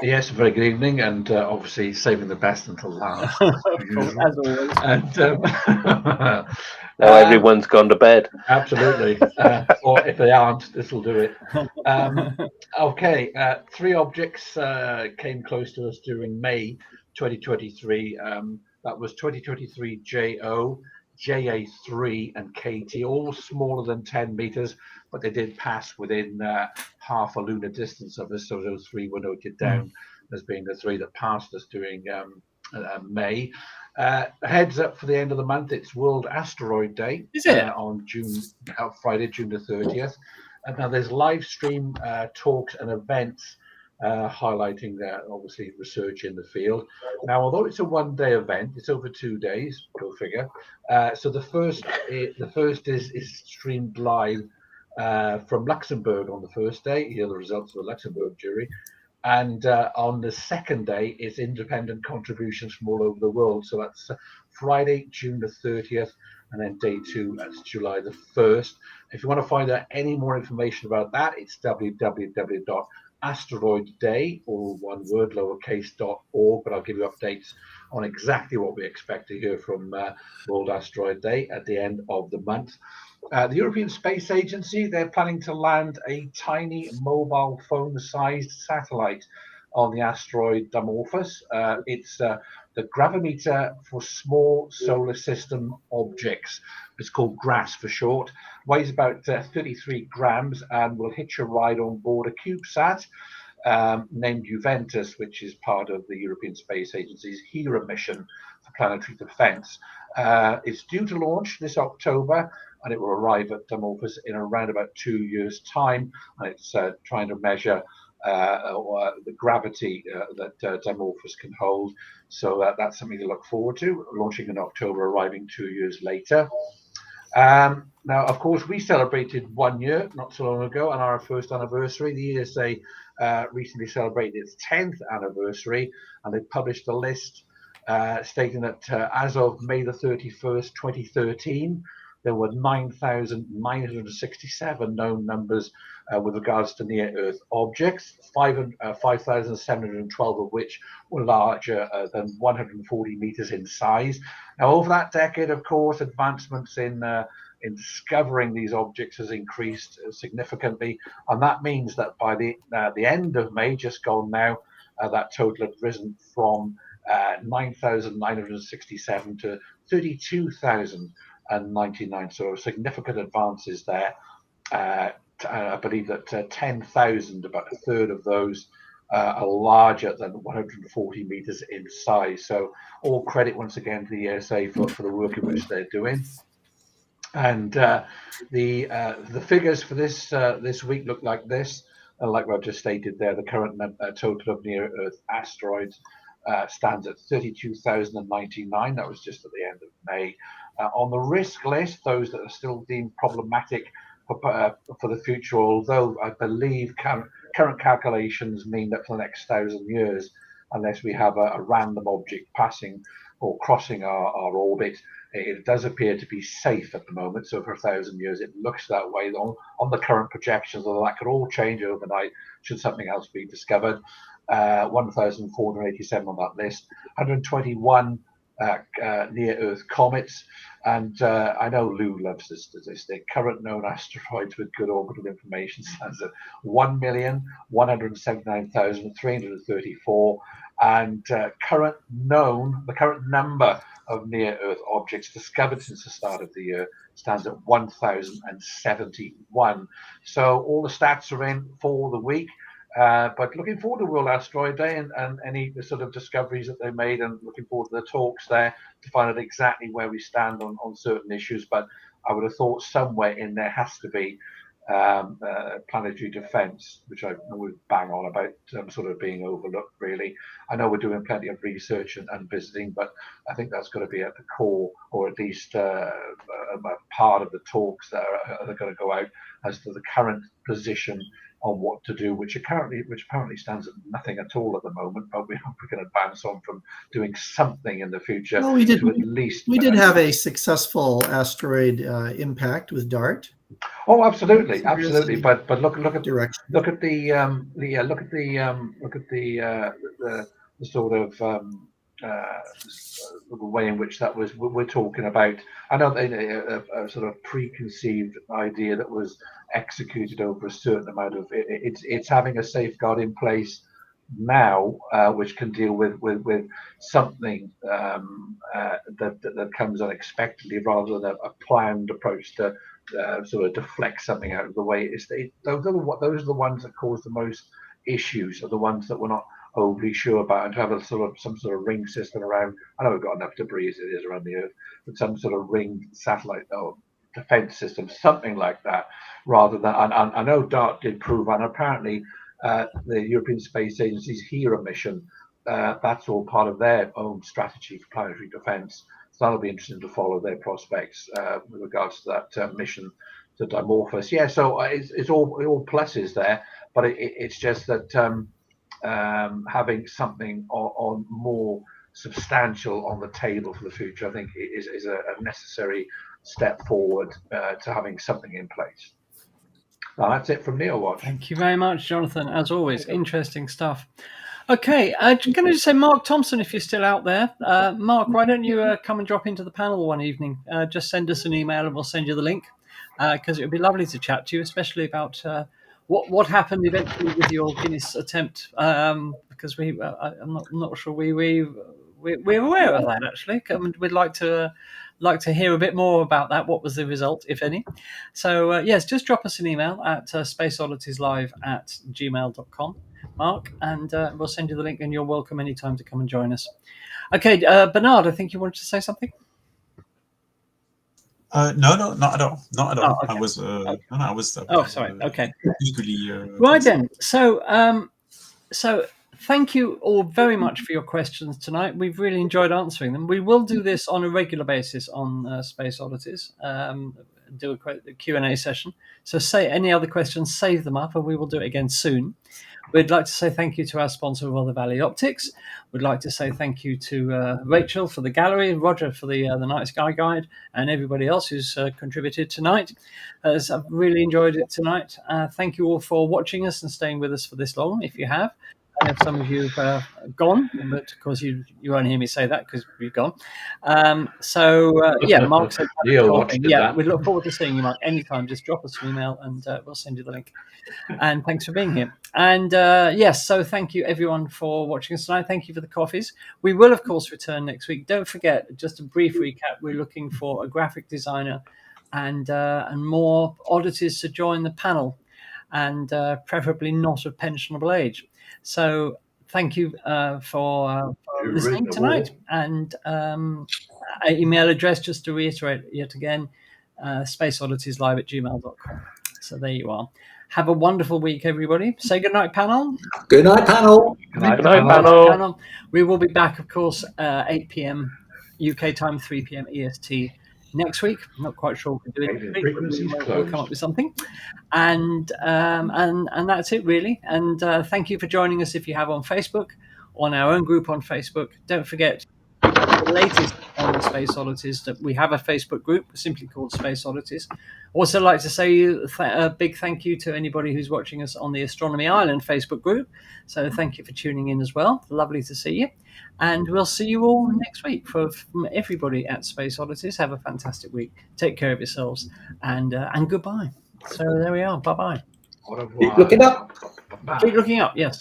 Yes, very good evening, and obviously saving the best until last. Of course, as always. And now everyone's gone to bed. Absolutely. Or if they aren't, this will do it. Okay, three objects came close to us during May 2023. That was 2023 JO, JA3, and KT, all smaller than 10 meters, but they did pass within half a lunar distance of us, so those three were noted down as being the three that passed us during May. Heads up for the end of the month, it's World Asteroid Day. Is it? On Friday, June the 30th. And now there's live stream talks and events highlighting obviously research in the field. Now, although it's a one-day event, it's over 2 days. Go figure. So the first is streamed live from Luxembourg on the first day. Hear the results of the Luxembourg jury. And on the second day is independent contributions from all over the world. So that's Friday, June the 30th, and then day 2, that's July the 1st. If you want to find out any more information about that, it's www.asteroidday, all one word, lowercase.org, but I'll give you updates on exactly what we expect to hear from World Asteroid Day at the end of the month. The European Space Agency, they're planning to land a tiny mobile phone-sized satellite on the asteroid Dimorphos. It's the gravimeter for small solar system objects. It's called GRASS for short. Weighs about 33 grams and will hitch a ride on board a CubeSat named Juventus, which is part of the European Space Agency's HERA mission. for planetary defence. It's due to launch this October, and it will arrive at Dimorphos in around about 2 years' time. And it's trying to measure the gravity that Dimorphos can hold. So that's something to look forward to, launching in October, arriving 2 years later. Now, of course, we celebrated 1 year not so long ago on our first anniversary. The ESA recently celebrated its 10th anniversary, and they published a list stating that as of May the 31st, 2013, there were 9,967 known numbers with regards to near-Earth objects, 5,712 of which were larger than 140 meters in size. Now, over that decade, of course, advancements in discovering these objects has increased significantly, and that means that by the end of May, just gone now, that total had risen from 9,967 to 32,099. So significant advances there. I believe that 10,000, about a third of those, are larger than 140 meters in size. So all credit once again to the ESA for the work in which they're doing. And the figures for this week look like this. Like I've just stated there, the current total of near-Earth asteroids stands at 32,099. That was just at the end of May. On the risk list, those that are still deemed problematic for the future, although I believe current calculations mean that for the next 1,000 years, unless we have a random object passing or crossing our orbit, it does appear to be safe at the moment. So for 1,000 years, it looks that way on the current projections, although that could all change overnight should something else be discovered. 1,487 on that list, 121 near-Earth comets. And I know Lou loves this statistic. Current known asteroids with good orbital information stands at 1,179,334. And the current number of near-Earth objects discovered since the start of the year stands at 1,071. So all the stats are in for the week. But looking forward to World Asteroid Day and any sort of discoveries that they made, and looking forward to the talks there to find out exactly where we stand on certain issues. But I would have thought somewhere in there has to be planetary defence, which I would bang on about sort of being overlooked, really. I know we're doing plenty of research and visiting, but I think that's got to be at the core, or at least a part of the talks that are going to go out as to the current position on what to do, which apparently stands at nothing at all at the moment, but we can advance on from doing something in the future. Well, we did have a successful asteroid impact with DART. Oh, absolutely. But look at direction. Look at the sort of the way in which that was. We're talking about. I know a sort of preconceived idea that was executed over a certain amount of. It's having a safeguard in place now, which can deal with something that comes unexpectedly, rather than a planned approach to sort of deflect something out of the way. Those are the ones that cause the most issues, are the ones that we're not overly sure about, and to have some sort of ring system around. I know we've got enough debris as it is around the Earth, but some sort of ring satellite or defense system, something like that, rather than. And I know DART did prove, and apparently the European Space Agency's HERA mission, that's all part of their own strategy for planetary defense. So that'll be interesting to follow their prospects with regards to that mission to Dimorphos. Yeah, so it's all pluses there, but it's just that having something on more substantial on the table for the future, I think, is a necessary step forward to having something in place. Now, that's it from NEOWatch. Thank you very much, Jonathan. As always, interesting stuff. Okay, can I just say, Mark Thompson, if you're still out there, Mark, why don't you come and drop into the panel one evening? Just send us an email and we'll send you the link, because it would be lovely to chat to you, especially about what happened eventually with your Guinness attempt, because I'm not sure we're aware of that, actually. We'd like to hear a bit more about that. What was the result, if any? So yes, just drop us an email at spaceodditieslive@gmail.com, Mark, and we'll send you the link, and you're welcome anytime to come and join us. Okay, Bernard, I think you wanted to say something. No, not at all. Not at all. Oh, okay. I was. No, I was. Oh, sorry. Okay. Eagerly. Right then. So thank you all very much for your questions tonight. We've really enjoyed answering them. We will do this on a regular basis on Space Oddities. Do a Q&A session. So say any other questions, save them up, and we will do it again soon. We'd like to say thank you to our sponsor, Rother Valley Optics. We'd like to say thank you to Rachael for the gallery, Roger for the Night Sky Guide, and everybody else who's contributed tonight. I've really enjoyed it tonight. Thank you all for watching us and staying with us for this long, if you have. I know some of you have gone, but of course you won't hear me say that because you've gone. Yeah, Mark said, yeah, we look forward to seeing you, Mark, anytime. Just drop us an email and we'll send you the link. And thanks for being here. And yes, so thank you everyone for watching us tonight. Thank you for the coffees. We will, of course, return next week. Don't forget, just a brief recap, we're looking for a graphic designer and more oddities to join the panel, and preferably not of pensionable age. So thank you for listening tonight. And email address, just to reiterate yet again, spaceodditieslive@gmail.com. So there you are. Have a wonderful week, everybody. Say good night, panel. Good night, panel. Good night, panel. We will be back, of course, 8 p.m. UK time, 3 p.m. EST next week. I'm not quite sure we can do it next week, but we'll come up with something. And that's it, really. And thank you for joining us if you have on Facebook, on our own group on Facebook. Don't forget the latest on the Space Oddities, that we have a Facebook group simply called Space Oddities. Also like to say a big thank you to anybody who's watching us on the Astronomy Island Facebook group. So thank you for tuning in as well. Lovely to see you. And we'll see you all next week. From everybody at Space Oddities, have a fantastic week. Take care of yourselves, and goodbye. So there we are. Bye-bye. Keep looking up. Keep looking up, yes.